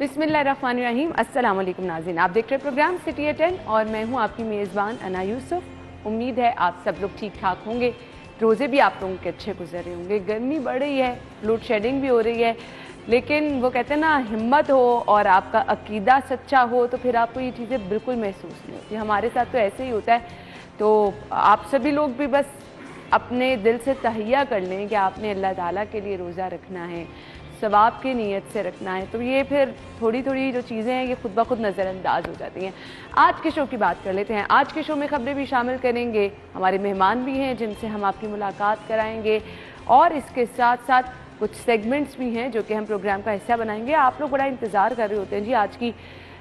बिस्मिल्लाहिर्रहमानिर्रहीम। अस्सलाम वालेकुम नाज़रीन, आप देख रहे हैं प्रोग्राम सिटी एट 10 और मैं हूं आपकी मेज़बान अना यूसुफ। उम्मीद है आप सब लोग ठीक ठाक होंगे, रोज़े भी आप लोगों के अच्छे गुजर रहे होंगे। गर्मी बढ़ रही है, लोड शेडिंग भी हो रही है, लेकिन वो कहते हैं ना, हिम्मत हो और आपका अकीदा सच्चा हो तो फिर आपको ये चीज़ें बिल्कुल महसूस नहीं होती। हमारे साथ तो ऐसे ही होता है। तो आप सभी लोग भी बस अपने दिल से तहैया कर लें कि आपने अल्लाह ताला के लिए रोज़ा रखना है, सवाब की नीयत से रखना है, तो ये फिर थोड़ी थोड़ी जो चीज़ें हैं ये खुद ब खुद नज़रअंदाज हो जाती हैं। आज के शो की बात कर लेते हैं। आज के शो में खबरें भी शामिल करेंगे, हमारे मेहमान भी हैं जिनसे हम आपकी मुलाकात कराएंगे और इसके साथ साथ कुछ सेगमेंट्स भी हैं जो कि हम प्रोग्राम का हिस्सा बनाएंगे। आप लोग बड़ा इंतज़ार कर रहे होते हैं जी आज की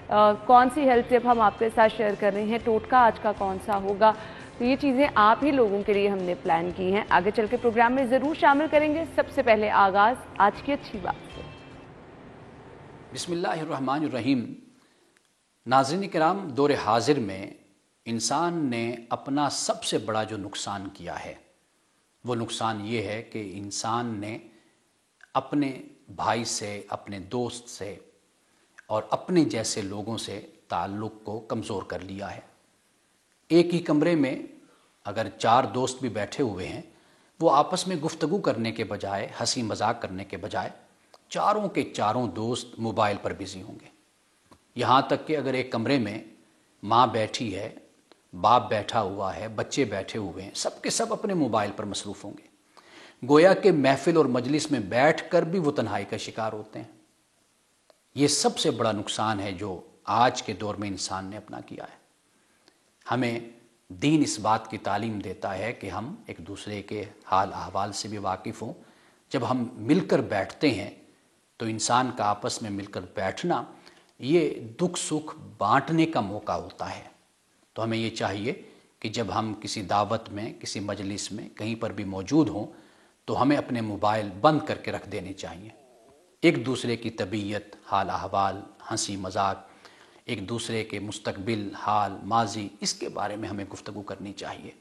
कौन सी हेल्थ टिप हम आपके साथ शेयर कर रहे हैं, टोटका आज का कौन सा होगा। तो ये चीज़ें आप ही लोगों के लिए हमने प्लान की हैं, आगे चल के प्रोग्राम में ज़रूर शामिल करेंगे। सबसे पहले आगाज़ आज की अच्छी बात से। बिस्मिल्लाहिर्रहमानिर्रहीम। नाज़रीन किराम, दौर हाजिर में इंसान ने अपना सबसे बड़ा जो नुकसान किया है वो नुकसान ये है कि इंसान ने अपने भाई से, अपने दोस्त से और अपने जैसे लोगों से ताल्लुक़ को कमज़ोर कर लिया है। एक ही कमरे में अगर 4 दोस्त भी बैठे हुए हैं, वो आपस में गुफ्तगू करने के बजाय, हंसी मजाक करने के बजाय चारों के चारों दोस्त मोबाइल पर बिज़ी होंगे। यहाँ तक कि अगर एक कमरे में माँ बैठी है, बाप बैठा हुआ है, बच्चे बैठे हुए हैं, सब के सब अपने मोबाइल पर मसरूफ़ होंगे। गोया के महफिल और मजलिस में बैठकर भी वो तन्हाई का शिकार होते हैं। ये सबसे बड़ा नुकसान है जो आज के दौर में इंसान ने अपना किया है। हमें दीन इस बात की तालीम देता है कि हम एक दूसरे के हाल अहवाल से भी वाकिफ़ हों। जब हम मिलकर बैठते हैं तो इंसान का आपस में मिलकर बैठना ये दुख सुख बांटने का मौका होता है। तो हमें ये चाहिए कि जब हम किसी दावत में, किसी मजलिस में कहीं पर भी मौजूद हों तो हमें अपने मोबाइल बंद करके रख देने चाहिए। एक दूसरे की तबीयत, हाल अहवाल, हंसी मजाक, एक दूसरे के मुस्तकबिल, हाल, माजी, इसके बारे में हमें गुफ्तगू करनी चाहिए।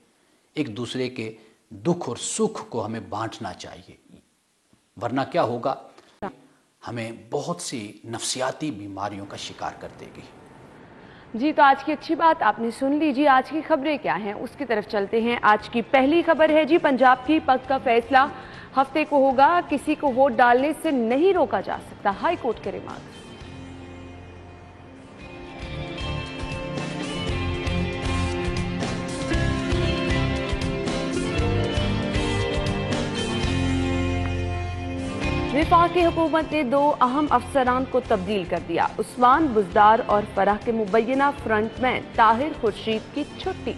एक दूसरे के दुख और सुख को हमें बांटना चाहिए, वरना क्या होगा, हमें बहुत सी नफ्सियाती बीमारियों का शिकार कर देगी। जी, तो आज की अच्छी बात आपने सुन ली जी। आज की खबरें क्या हैं उसकी तरफ चलते हैं। आज की पहली खबर है जी, पंजाब की पग का फैसला हफ्ते को होगा, किसी को वोट डालने से नहीं रोका जा सकता, हाई कोर्ट के रिमार्क। वफाकी हुकूमत ने 2 अहम अफसरान को तब्दील कर दिया। उस्मान बुज़दार और फराह के मुबैना फ्रंटमैन ताहिर खुर्शीद की छुट्टी।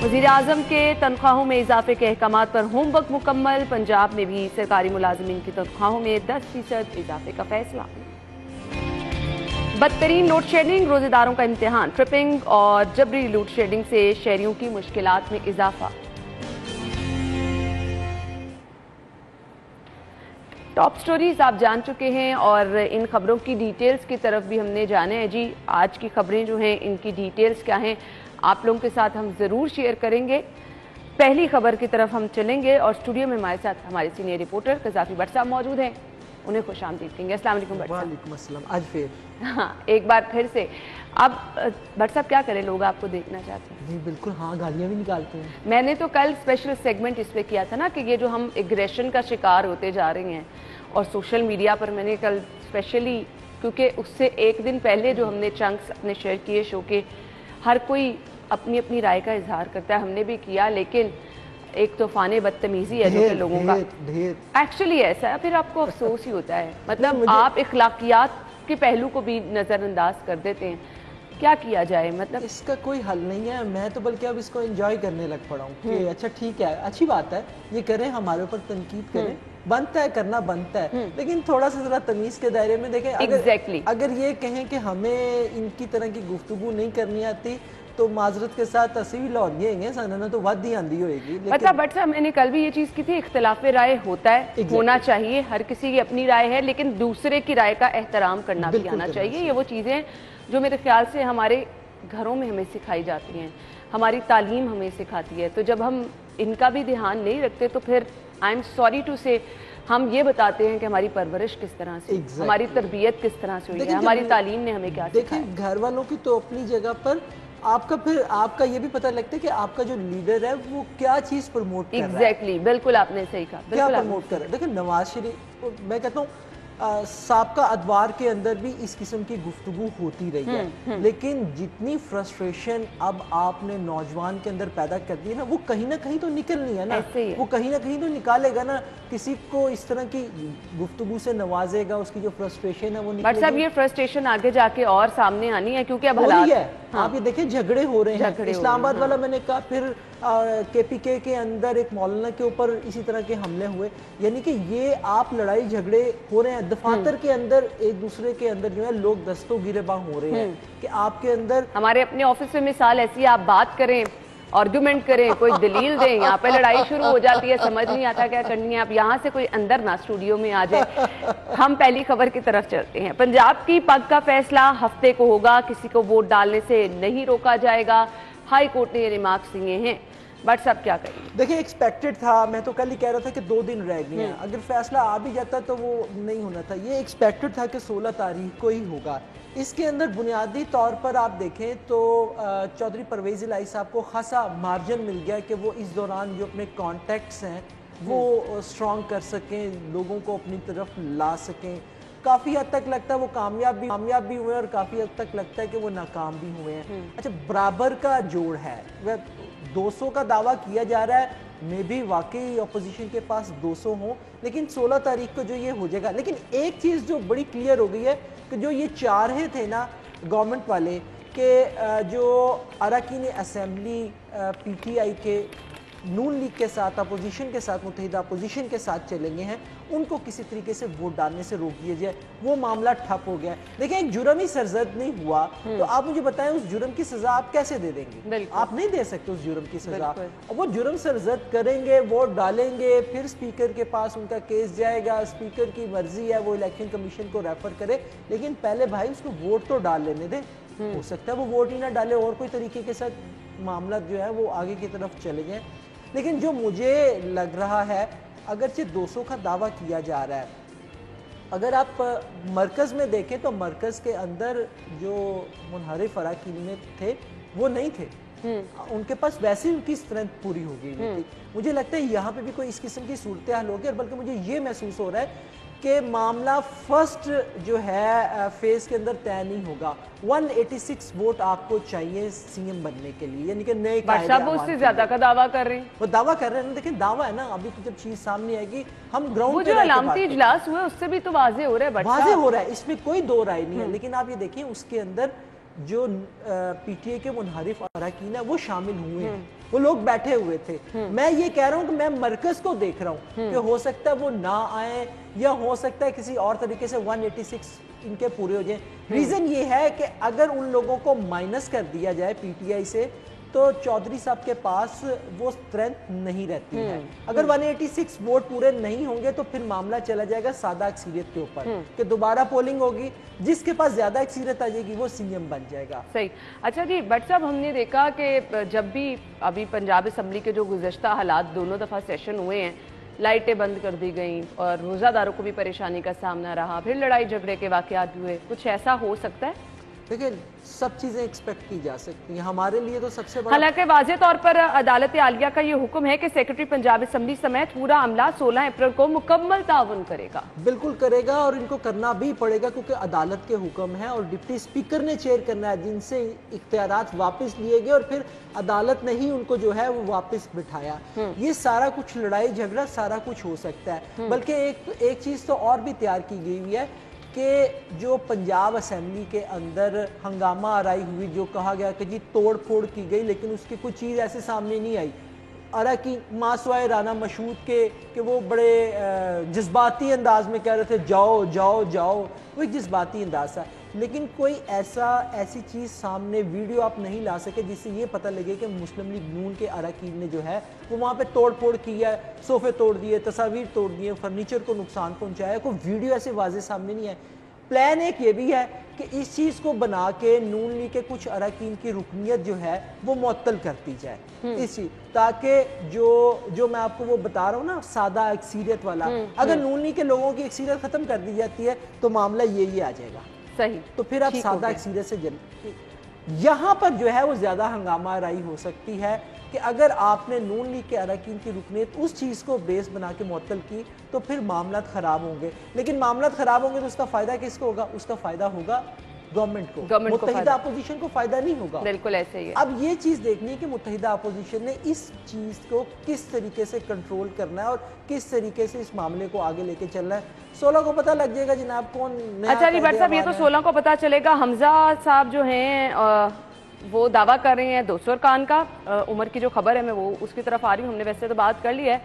वज़ीर आज़म के तनख्वाहों में इजाफे के अहकामात पर होमवर्क मुकम्मल। पंजाब में भी सरकारी मुलाजिमीन की तनख्वाहों में 10% इजाफे का फैसला। बदतरीन लोड शेडिंग, रोजेदारों का इम्तिहान, ट्रिपिंग और जबरी लोड शेडिंग से शहरियों की मुश्किलात में इजाफा। टॉप स्टोरीज आप जान चुके हैं और इन खबरों की डिटेल्स की तरफ भी हमने जाने हैं जी। आज की खबरें जो हैं इनकी डिटेल्स क्या हैं आप लोगों के साथ हम ज़रूर शेयर करेंगे। पहली खबर की तरफ हम चलेंगे और स्टूडियो में हमारे साथ हमारे सीनियर रिपोर्टर कज़ाफी भट्ट साहब मौजूद हैं, उन्हें खुश आमदीद कहेंगे। अस्सलाम वालेकुम भट्ट साहब। वालेकुम अस्सलाम। आज फिर हाँ, एक बार फिर से। अब भट्ट साहब क्या करें, लोग आपको देखना चाहते हैं। जी बिल्कुल, हाँ, गालियाँ भी निकालते हैं। मैंने तो कल स्पेशल सेगमेंट इस पे किया था ना कि ये जो हम एग्रेशन का शिकार होते जा रहे हैं, और सोशल मीडिया पर मैंने कल स्पेशली, क्योंकि उससे एक दिन पहले जो हमने चंक्स अपने शेयर किए शो के, हर कोई अपनी अपनी राय का इजहार करता है, हमने भी किया, लेकिन एक तूफान बदतमीजी है जो कि लोगों का एक्चुअली ऐसा है, फिर आपको अफसोस ही होता है। मतलब आप इखलाकियात के पहलू को भी नज़रअंदाज कर देते हैं, क्या किया जाए। मतलब इसका कोई हल नहीं है। मैं तो बल्कि अब इसको एंजॉय करने लग पड़ा हूँ कि अच्छा ठीक है, अच्छी बात है, ये करें, हमारे ऊपर तनकीद करें, बनता है, करना बनता है, लेकिन थोड़ा सा जरा तमीज़ के दायरे में देखें। अगर ये कहें कि हमें इनकी तरह की गुफ्तगू नहीं करनी आती तो माजरत के साथ असी भी लाहौरिये साना तो वध ही आंदी होगी। मतलब बट साहब, मैंने कल भी ये चीज़ की थी, इख्तिलाफ राय होता है, होना चाहिए, हर किसी की अपनी राय है, लेकिन दूसरे की राय का एहतराम करना भी आना चाहिए। ये वो चीज़ें जो मेरे ख्याल से हमारे घरों में हमें सिखाई जाती हैं, हमारी तालीम हमें सिखाती है। तो जब हम इनका भी ध्यान नहीं रखते तो फिर आई एम सॉरी टू से हम ये बताते हैं कि हमारी परवरिश किस तरह से, हमारी तरबियत किस तरह से हुई है, हमारी तालीम ने हमें क्या सिखाया। देखिए घर वालों की तो अपनी जगह पर, आपका फिर आपका ये भी पता लगता है कि आपका जो लीडर है वो क्या चीज प्रमोट कर रहा है। एग्जैक्टली, बिल्कुल आपने सही कहा, क्या प्रमोट कर रहा है। देखिए नवाज शरीफ, मैं कहता हूँ साबका अदवार के अंदर भी इस किस्म की गुफ्तगू होती रही है, लेकिन जितनी फ्रस्ट्रेशन अब आपने नौजवान के अंदर पैदा कर दी है ना, वो कहीं ना कहीं तो निकलनी है ना, वो कहीं ना कहीं तो निकालेगा ना, किसी को इस तरह की गुफ्तगू से नवाजेगा, उसकी जो फ्रस्ट्रेशन है वो निकलेगी। बट साहब ये फ्रस्ट्रेशन आगे जाके और सामने आनी है, क्योंकि अब हालात है। हाँ। आप ये देखिए झगड़े हो रहे हैं, इस्लामाबाद वाला मैंने कहा, फिर KPK के अंदर एक मौलाना के ऊपर इसी तरह के हमले हुए, यानी कि ये आप लड़ाई झगड़े हो रहे हैं दफातर के अंदर, एक दूसरे के अंदर जो है लोग दस्तों गिरेबां हो रहे हैं कि आपके अंदर। हमारे अपने ऑफिस में मिसाल ऐसी है, आप बात करें, आर्गुमेंट करें, कोई दलील दें, यहाँ पे लड़ाई शुरू हो जाती है, समझ नहीं आता क्या करनी है। आप यहाँ से कोई अंदर ना स्टूडियो में आ जाए। हम पहली खबर की तरफ चलते हैं। पंजाब की पग का फैसला हफ्ते को होगा, किसी को वोट डालने से नहीं रोका जाएगा, हाई कोर्ट ने ये रिमार्क्स दिए हैं। बट सब क्या करेंगे। देखिए एक्सपेक्टेड था, मैं तो कल ही कह रहा था कि 2 दिन रह गए हैं, अगर फैसला आ भी जाता तो वो नहीं होना था। ये एक्सपेक्टेड था कि 16 तारीख को ही होगा। इसके अंदर बुनियादी तौर पर आप देखें तो चौधरी परवेज़ इलाही साहब को खासा मार्जिन मिल गया कि वो इस दौरान जो अपने कॉन्टेक्ट्स हैं वो स्ट्रॉन्ग कर सकें, लोगों को अपनी तरफ ला सकें। काफ़ी हद तक लगता है वो कामयाब भी हुए और काफ़ी हद तक लगता है कि वो नाकाम भी हुए हैं। अच्छा, बराबर का जोड़ है, वह 200 का दावा किया जा रहा है, मे भी वाकई अपोजिशन के पास 200 हो, लेकिन 16 तारीख को जो ये हो जाएगा। लेकिन एक चीज़ जो बड़ी क्लियर हो गई है कि जो ये चाहे थे ना गवर्नमेंट वाले कि जो अरकान असेंबली PTI के नून लीग के साथ, अपोजिशन के साथ, मुत्तहिदा अपोजिशन के साथ चलेंगे हैं, उनको किसी तरीके से वोट डालने से रोक दिया जाए, वो मामला ठप हो गया। देखिए एक जुर्म ही सरजद नहीं हुआ तो आप मुझे बताएं उस जुर्म की सजा आप कैसे दे देंगे? आप नहीं दे सकते उस जुर्म की सजा। वो जुर्म सरजद करेंगे, वोट डालेंगे, फिर स्पीकर के पास उनका केस जाएगा, स्पीकर की मर्जी है वो इलेक्शन कमीशन को रेफर करे, लेकिन पहले भाई उसको वोट तो डाल लेने दे। हो सकता है वो वोट ही ना डाले और कोई तरीके के साथ मामला जो है वो आगे की तरफ चले जाए। लेकिन जो मुझे लग रहा है, अगरचे 200 का दावा किया जा रहा है, अगर आप मरकज़ में देखें तो मरकज़ के अंदर जो मुनहरिफ अरकान में थे वो नहीं थे, उनके पास वैसे उनकी स्ट्रेंथ पूरी हो गई थी। मुझे लगता है यहाँ पे भी कोई इस किस्म की सूरत हाल होगी, और बल्कि मुझे ये महसूस हो रहा है कि मामला फर्स्ट जो है फेज के अंदर तय नहीं होगा। 186 वोट आपको चाहिए CM बनने के लिए, यानी कि नए उससे ज्यादा का दावा कर रहे हैं, वो दावा कर रहे हैं। लेकिन दावा है ना, अभी तो जब चीज सामने आएगी हम ग्राउंड वो जो अलामती इजलास हुआ उससे भी तो वाजे हो रहा है, वाजे हो रहा है, इसमें कोई दो राय नहीं है। लेकिन आप ये देखिए उसके अंदर जो PTI के मुनहरिफ अरकान है वो शामिल हुए हैं, वो लोग बैठे हुए थे। मैं ये कह रहा हूँ कि मैं मरकज को देख रहा हूँ कि हो सकता है वो ना आए, या हो सकता है किसी और तरीके से 186 इनके पूरे हो जाए। रीजन ये है कि अगर उन लोगों को माइनस कर दिया जाए PTI से तो चौधरी साहब के पास वो स्ट्रेंथ नहीं रहती है। अगर 186 वोट पूरे नहीं होंगे तो फिर मामला चला जाएगा सादा अक्सीरियत के ऊपर कि दोबारा पोलिंग होगी, जिसके पास ज्यादा अक्सीरियत आ जाएगी वो CM बन जाएगा। सही। अच्छा जी, बट साहब हमने देखा कि जब भी अभी पंजाब असम्बली के जो गुज़श्ता हालात, दोनों दफ़ा सेशन हुए हैं, लाइटें बंद कर दी गई और रोज़ादारों को भी परेशानी का सामना रहा, फिर लड़ाई झगड़े के वाक़यात हुए, कुछ ऐसा हो सकता है? देखिए सब चीजें एक्सपेक्ट की जा सकती हैं, हमारे लिए तो सबसे बड़ा। हालांकि वाज़े तौर पर अदालत आलिया का ये हुक्म है कि सेक्रेटरी पंजाब असम्बली समेत पूरा अमला 16 अप्रैल को मुकम्मल ताउन करेगा। बिल्कुल करेगा और इनको करना भी पड़ेगा क्योंकि अदालत के हुक्म है और डिप्टी स्पीकर ने चेयर करना है, जिनसे इख्तियारात वापस लिए गए और फिर अदालत ने ही उनको जो है वो वापस बिठाया। ये सारा कुछ लड़ाई झगड़ा सारा कुछ हो सकता है। बल्कि एक चीज तो और भी तैयार की गई हुई है कि जो पंजाब असेंबली के अंदर हंगामा आराई हुई, जो कहा गया कि जी तोड़ फोड़ की गई, लेकिन उसकी कोई चीज़ ऐसे सामने नहीं आई। अरकान मासवाए राना मशहूद के वो बड़े जज्बाती अंदाज में कह रहे थे जाओ जाओ जाओ, वो एक जज्बाती अंदाज था, लेकिन कोई ऐसी चीज़ सामने वीडियो आप नहीं ला सके जिससे ये पता लगे कि मुस्लिम लीग नून के अरकान ने जो है वो वहाँ पे तोड़ फोड़ किया, सोफे तोड़ दिए, तस्वीर तोड़ दिए, फर्नीचर को नुकसान पहुँचाया। कोई वीडियो ऐसे वाजे सामने नहीं है। प्लान एक ये भी है कि इस चीज़ को बना के नून लीग के कुछ अरकान की रुकनियत जो है वो मुअत्तल करती जाए इस चीज, ताकि जो मैं आपको वो बता रहा हूँ ना सादा अक्सीरियत वाला, अगर नून लीग के लोगों की अक्सीरियत खत्म कर दी जाती है तो मामला ये आ जाएगा। सही, तो फिर आप सादा अक्सीरियत से यहाँ पर जो है वो ज्यादा हंगामा राई हो सकती है कि अगर आपने नून लीग के अरकान की रुकनीत उस चीज़ को बेस बना के मुअत्तल की तो फिर मामला ख़राब होंगे। लेकिन मामला ख़राब होंगे तो उसका फ़ायदा किसको होगा? उसका फ़ायदा होगा गवर्नमेंट को, मुत्तहिदा अपोजिशन को फ़ायदा नहीं होगा। बिल्कुल ऐसे ही है। अब ये चीज़ देखनी है कि मुत्तहिदा अपोजिशन ने इस चीज़ को किस तरीके से कंट्रोल करना है और किस तरीके से इस मामले को आगे लेके चलना है। 16 को पता लग जाएगा जनाब कौन नया। अच्छा जी भट्ट साहब, ये तो 16 को पता चलेगा। हमजा साहब जो हैं वो दावा कर रहे हैं 200 अरकान का। उमर की जो खबर है मैं वो उसकी तरफ आ रही हूँ, हमने वैसे तो बात कर ली है,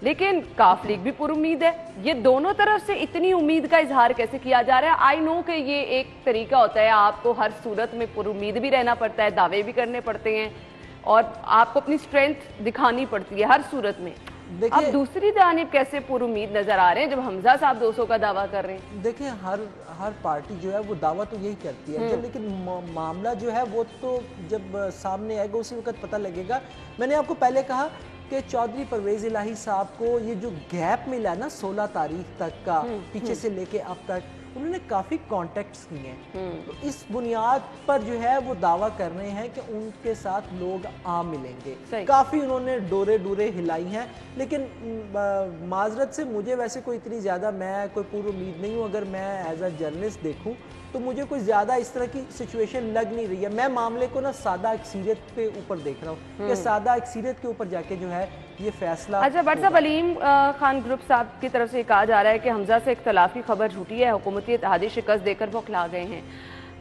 लेकिन काफ लीग भी पुरुम्मीद है। ये दोनों तरफ से इतनी उम्मीद का इजहार कैसे किया जा रहा है? आई नो कि ये एक तरीका होता है, आपको हर सूरत में पुरुम्मीद भी रहना पड़ता है, दावे भी करने पड़ते हैं और आपको अपनी स्ट्रेंथ दिखानी पड़ती है हर सूरत में। अब दूसरी जानिब कैसे पुरुम्मीद नजर आ रहे हैं जब हमजा साहब 200 का दावा कर रहे हैं? देखिए हर पार्टी जो है वो दावा तो यही करती है जब, लेकिन मामला जो है वो तो जब सामने आएगा उसी वक्त पता लगेगा। मैंने आपको पहले कहा कि चौधरी परवेज इलाही साहब को ये जो गैप मिला है ना 16 तारीख तक का, पीछे से लेके अब तक उन्होंने काफ़ी कॉन्टेक्ट्स किए हैं। तो इस बुनियाद पर जो है वो दावा कर रहे हैं कि उनके साथ लोग आ मिलेंगे। काफ़ी उन्होंने डोरे हिलाई हैं, लेकिन माजरत से मुझे वैसे कोई इतनी ज़्यादा मैं कोई पूरी उम्मीद नहीं हूँ। अगर मैं एज अ जर्नलिस्ट देखूँ तो मुझे कोई ज़्यादा इस तरह की सिचुएशन लग नहीं रही है। मैं मामले को ना सादा अक्सीरियत पे ऊपर देख रहा हूँ कि सादा अक्सीरियत के ऊपर जाके जो है ये फैसला। अच्छा भट्ट साहब, अलीम खान ग्रुप साहब की तरफ से कहा जा रहा है कि हमजा से इख्तलाफ की खबर झूठी है, हुकूमती इत्तेहादी शिकस्त देकर बौखला गए हैं।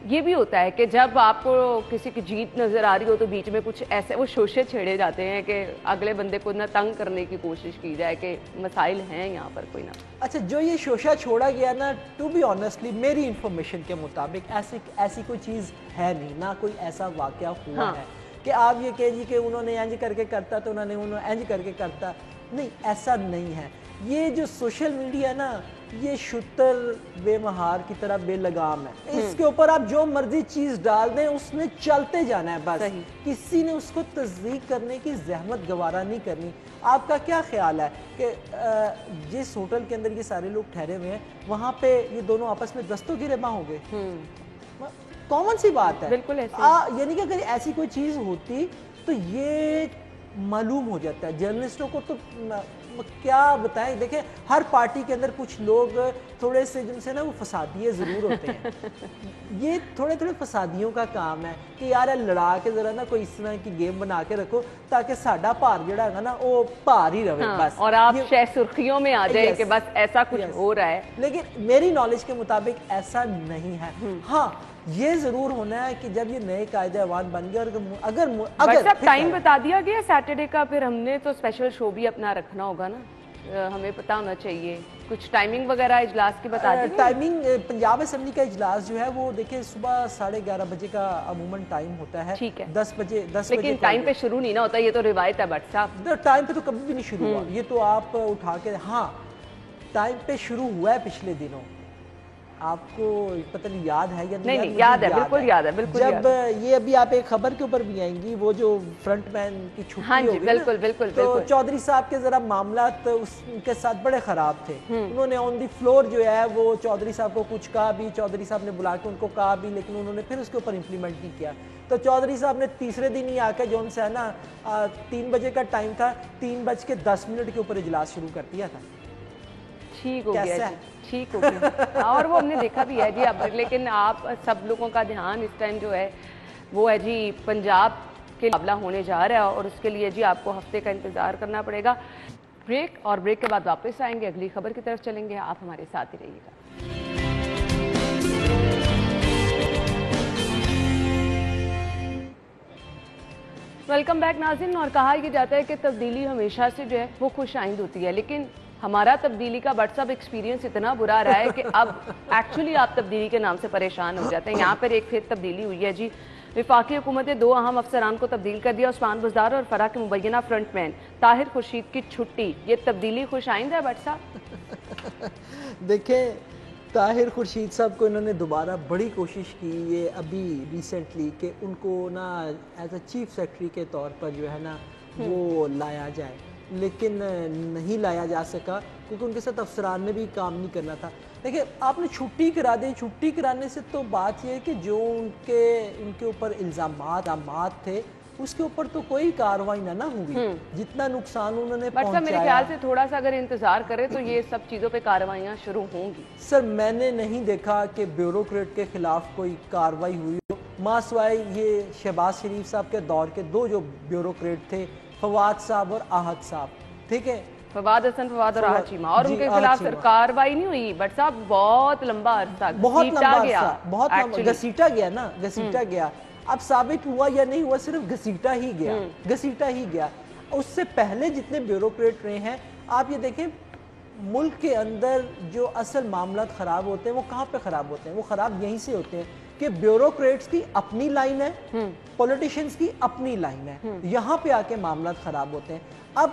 ये भी होता है कि जब आपको किसी की जीत नजर आ रही हो तो बीच में कुछ ऐसे वो शोशे छेड़े जाते हैं कि अगले बंदे को ना तंग करने की कोशिश की जाए कि मसाइल हैं यहाँ पर कोई ना। अच्छा, जो ये शोशा छोड़ा गया ना, टू बी ऑनेस्टली मेरी इंफॉर्मेशन के मुताबिक ऐसी कोई चीज़ है नहीं, ना कोई ऐसा वाकया हुआ है कि आप ये कहिए कि उन्होंने इंज करके करता तो उन्होंने इंज करके करता। नहीं, ऐसा नहीं है। ये जो सोशल मीडिया ना, ये शुतर बेमहार की तरह बेलगाम है। इसके ऊपर आप जो मर्जी चीज डाल दें उसमें चलते जाना है बस। किसी ने उसको तस्दीक करने की जहमत गवारा नहीं करनी। आपका क्या ख्याल है कि जिस होटल के अंदर ये सारे लोग ठहरे हुए हैं वहां पे ये दोनों आपस में दस्तों गिरेबां हो गए? कॉमन सी बात है। बिल्कुल ऐसे। यानी कि अगर ऐसी कोई चीज होती तो ये मालूम हो जाता है जर्नलिस्टों को। तो क्या बताएं, देखें हर पार्टी के अंदर कुछ लोग थोड़े से जिनसे ना वो फसादिये ज़रूर होते हैं। ये थोड़े फसादियों का काम है कि यार लड़ा के जरा ना कोई इस तरह की गेम बना के रखो ताकि साडा भार जड़ा है ना वो भार ही रहे। बस और आप शायद सुर्खियों में आ जाए कि बस ऐसा कुछ हो रहा है, लेकिन मेरी नॉलेज के मुताबिक ऐसा नहीं है। हाँ, ये जरूर होना है कि जब ये नए कायदे अवान बन गए और अगर टाइम बता दिया गया सैटरडे का, फिर हमने तो स्पेशल शो भी अपना रखना होगा ना, हमें पता होना चाहिए कुछ टाइमिंग वगैरह इजलास की बता दें। टाइमिंग पंजाब असेंबली का इजलास जो है वो देखिए सुबह 11:30 बजे का अमूमन टाइम होता है। ठीक है, 10 बजे। लेकिन टाइम पे शुरू नहीं ना होता, ये तो रिवायत है भट्ट साहब। टाइम पे तो कभी भी नहीं शुरू हुआ, ये तो आप उठा के। हाँ, टाइम पे शुरू हुआ है पिछले दिनों, आपको पता नहीं याद है या नहीं? याद है, बिल्कुल याद है, बिल्कुल। जब ये अभी आप एक खबर के ऊपर भी आएंगी, वो जो फ्रंटमैन की छुट्टी होगी, बिल्कुल बिल्कुल। तो चौधरी साहब के जरा मामला उनके साथ बड़े खराब थे। उन्होंने ऑन दी फ्लोर जो है वो चौधरी साहब को कुछ कहा भी, चौधरी साहब ने बुला के उनको कहा भी, लेकिन उन्होंने फिर उसके ऊपर इम्प्लीमेंट नहीं किया। तो चौधरी साहब ने तीसरे दिन ही आकर जो उनसे है ना 3 बजे का टाइम था, 3:10 के ऊपर इजलास शुरू कर दिया था। ठीक हो गया जी, ठीक हो गया। और वो हमने देखा भी है जी। अब लेकिन आप सब लोगों का ध्यान इस टाइम जो है वो है जी पंजाब के मुकाबला होने जा रहा है और उसके लिए जी आपको हफ्ते का इंतजार करना पड़ेगा। ब्रेक, और ब्रेक के बाद वापस आएंगे, अगली खबर की तरफ चलेंगे। आप हमारे साथ ही रहिएगा। वेलकम बैक नाज़रीन। और कहा यह जाता है कि तब्दीली हमेशा से जो है वो खुश आइंद होती है, लेकिन हमारा तब्दीली का व्हाट्सअप एक्सपीरियंस इतना बुरा रहा है कि अब एक्चुअली आप तब्दीली के नाम से परेशान हो जाते हैं। यहाँ पर एक फिर तब्दीली हुई है जी। विफाकी हुकूमत ने 2 अहम अफसरान को तब्दील कर दिया। उस्मान बुज़दार और फराह के मुबैना फ्रंटमैन ताहिर खुर्शीद की छुट्टी। ये तब्दीली खुश आइंद है भट्ट साहब? देखें, ताहिर खुर्शीद साहब को इन्होंने दोबारा बड़ी कोशिश की ये अभी रिसेंटली कि उनको ना एज अ चीफ सेक्रेटरी के तौर पर जो है ना वो लाया जाए, लेकिन नहीं लाया जा सका क्योंकि उनके साथ अफसरान ने भी काम नहीं करना था। देखिए आपने छुट्टी करा दी, छुट्टी कराने से तो बात यह है कि जो उनके ऊपर इल्ज़ामात थे उसके ऊपर तो कोई कार्रवाई ना हुई, जितना नुकसान उन्होंने पहुंचाया। मेरे ख्याल से थोड़ा सा अगर इंतजार करें तो ये सब चीज़ों पे कार्रवाइयाँ शुरू होंगी। सर मैंने नहीं देखा कि ब्यूरोक्रेट के खिलाफ कोई कार्रवाई हुई हो, मासवाई ये शहबाज शरीफ साहब के दौर के दो जो ब्यूरोक्रेट थे, फवाद साहब और आहद साहब, ठीक है, फवाद हसन फवाद और आहद चीमा, और उनके खिलाफ कार्रवाई नहीं हुई बट साहब बहुत लंबा अरसा, बहुत लंबा घसीटा गया ना, घसीटा गया। अब साबित हुआ या नहीं हुआ, सिर्फ घसीटा ही गया, घसीटा ही गया। उससे पहले जितने ब्यूरोक्रेट रहे हैं आप ये देखें, मुल्क के अंदर जो असल मामला खराब होते हैं वो कहाँ पे खराब होते हैं? वो खराब यहीं से होते हैं कि ब्यूरोक्रेट्स की अपनी लाइन है, पॉलिटिशियंस की अपनी लाइन है, यहाँ पे आके मामला खराब होते हैं। अब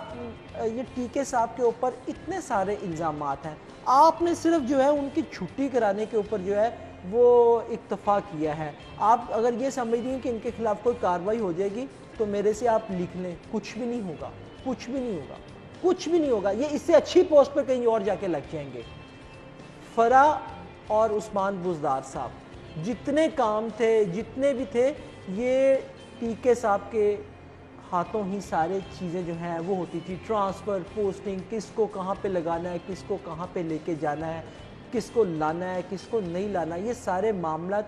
ये टीके साहब के ऊपर इतने सारे इल्ज़ामात हैं, आपने सिर्फ जो है उनकी छुट्टी कराने के ऊपर जो है वो इत्तफा किया है। आप अगर ये समझ रही हैं कि इनके खिलाफ कोई कार्रवाई हो जाएगी तो मेरे से आप लिख लें, कुछ भी नहीं होगा, कुछ भी नहीं होगा, कुछ भी नहीं होगा। ये इससे अच्छी पोस्ट पर कहीं और जाके लग जाएंगे। फरा और उस्मान बुज़दार साहब जितने काम थे, जितने भी थे, ये टीके साहब के हाथों ही सारे चीज़ें जो हैं वो होती थी। ट्रांसफ़र, पोस्टिंग, किसको कहाँ पे लगाना है, किसको कहाँ पे लेके जाना है, किसको लाना है, किसको नहीं लाना, ये सारे मामला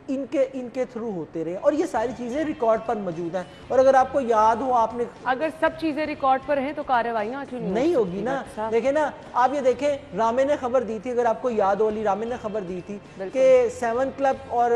इनके थ्रू होते रहे और ये सारी चीज़ें रिकॉर्ड पर मौजूद हैं। और अगर आपको याद हो, आपने अगर सब चीज़ें रिकॉर्ड पर हैं तो कार्रवाइयाँ नहीं होगी ना। देखें ना, आप ये देखें, रामे ने खबर दी थी, अगर आपको याद हो, अली रामे ने खबर दी थी कि 7 क्लब और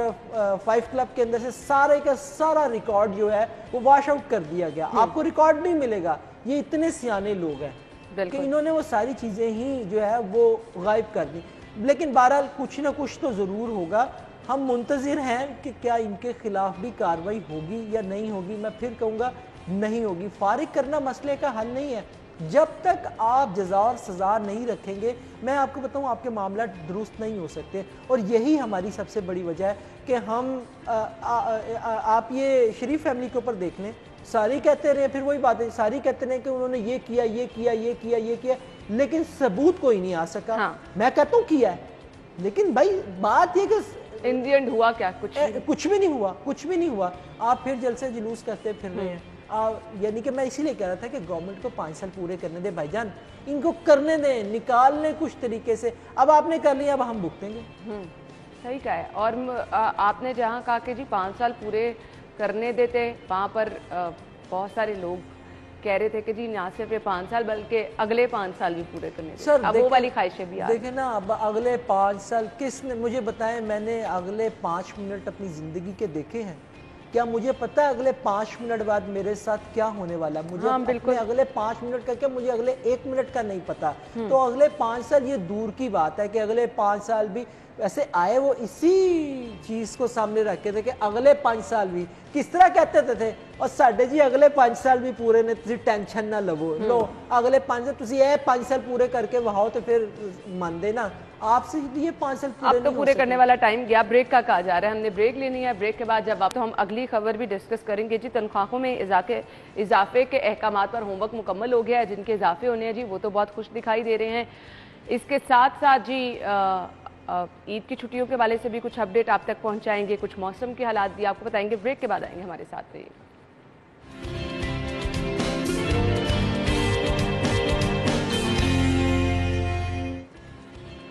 5 क्लब के अंदर से सारे का सारा रिकॉर्ड जो है वो वॉश आउट कर दिया गया। आपको रिकॉर्ड नहीं मिलेगा। ये इतने सियाने लोग हैं कि इन्होंने वो सारी चीज़ें ही जो है वो गायब कर दी। लेकिन बहरहाल कुछ ना कुछ तो ज़रूर होगा। हम मुंतज़िर हैं कि क्या इनके खिलाफ भी कार्रवाई होगी या नहीं होगी। मैं फिर कहूँगा नहीं होगी। फारिग करना मसले का हल नहीं है। जब तक आप जज़ा और सज़ा नहीं रखेंगे, मैं आपको बताऊँ, आपके मामला दुरुस्त नहीं हो सकते। और यही हमारी सबसे बड़ी वजह है कि हम आप ये शरीफ फैमिली के ऊपर देख लें, सारी कहते रहे, फिर वही बात है, सारी कहते रहे कि उन्होंने ये किया, ये किया, ये किया, ये किया, लेकिन सबूत कोई नहीं आ सका। हाँ। मैं कहता हूँ किया है, लेकिन भाई बात ये कि इन दी एंड हुआ क्या? कुछ भी नहीं हुआ, कुछ भी नहीं हुआ। आप फिर जलसे जुलूस करते फिर रहे हैं। यानी कि मैं इसीलिए कह रहा था कि गवर्नमेंट को 5 साल पूरे करने दे भाईजान, इनको करने दें, निकाल लें कुछ तरीके से। अब आपने कर लिया, अब हम भुगतेंगे। सही कहा है। और आपने जहाँ कहा कि जी 5 साल पूरे करने देते, वहाँ पर बहुत सारे लोग कह रहे थे कि जी ना सिर्फ ये 5 साल बल्कि अगले 5 साल भी पूरे करने देते। सर अब वो वाली ख्वाहिशें भी आ रही। देखें ना, अब अगले 5 साल किसने मुझे बताएं? मैंने अगले 5 मिनट अपनी ज़िंदगी के देखे हैं? क्या मुझे पता है अगले 5 मिनट बाद मेरे साथ क्या होने वाला? मुझे अपने अगले 5 मिनट का क्या, मुझे अगले 1 मिनट का नहीं पता। तो अगले 5 साल ये दूर की बात है कि अगले 5 साल भी वैसे आए वो इसी चीज़ को सामने रखे थे कि अगले 5 साल भी किस तरह कहते थे, और साढ़े जी अगले 5 साल भी पूरे ने, तुझे टेंशन ना लवो, लो अगले 5 साल तुझे ये 5 साल पूरे करके वहां तो फिर मान देना। आपसे ये 5 साल पूरे अब तो पूरे करने वाला टाइम गया। ब्रेक का कहा जा रहा है, हमने ब्रेक लेनी है। ब्रेक के बाद जब तो हम अगली खबर भी डिस्कस करेंगे जी। तनख्वाहों में इजाफे के अहकामात पर होमवर्क मुकम्मल हो गया है। जिनके इजाफे होने हैं जी वो तो बहुत खुश दिखाई दे रहे हैं। इसके साथ साथ जी ईद की छुट्टियों के हवाले से भी कुछ अपडेट आप तक पहुंचाएंगे, कुछ मौसम के हालात भी आपको बताएंगे। ब्रेक के बाद आएंगे, हमारे साथ रहिए।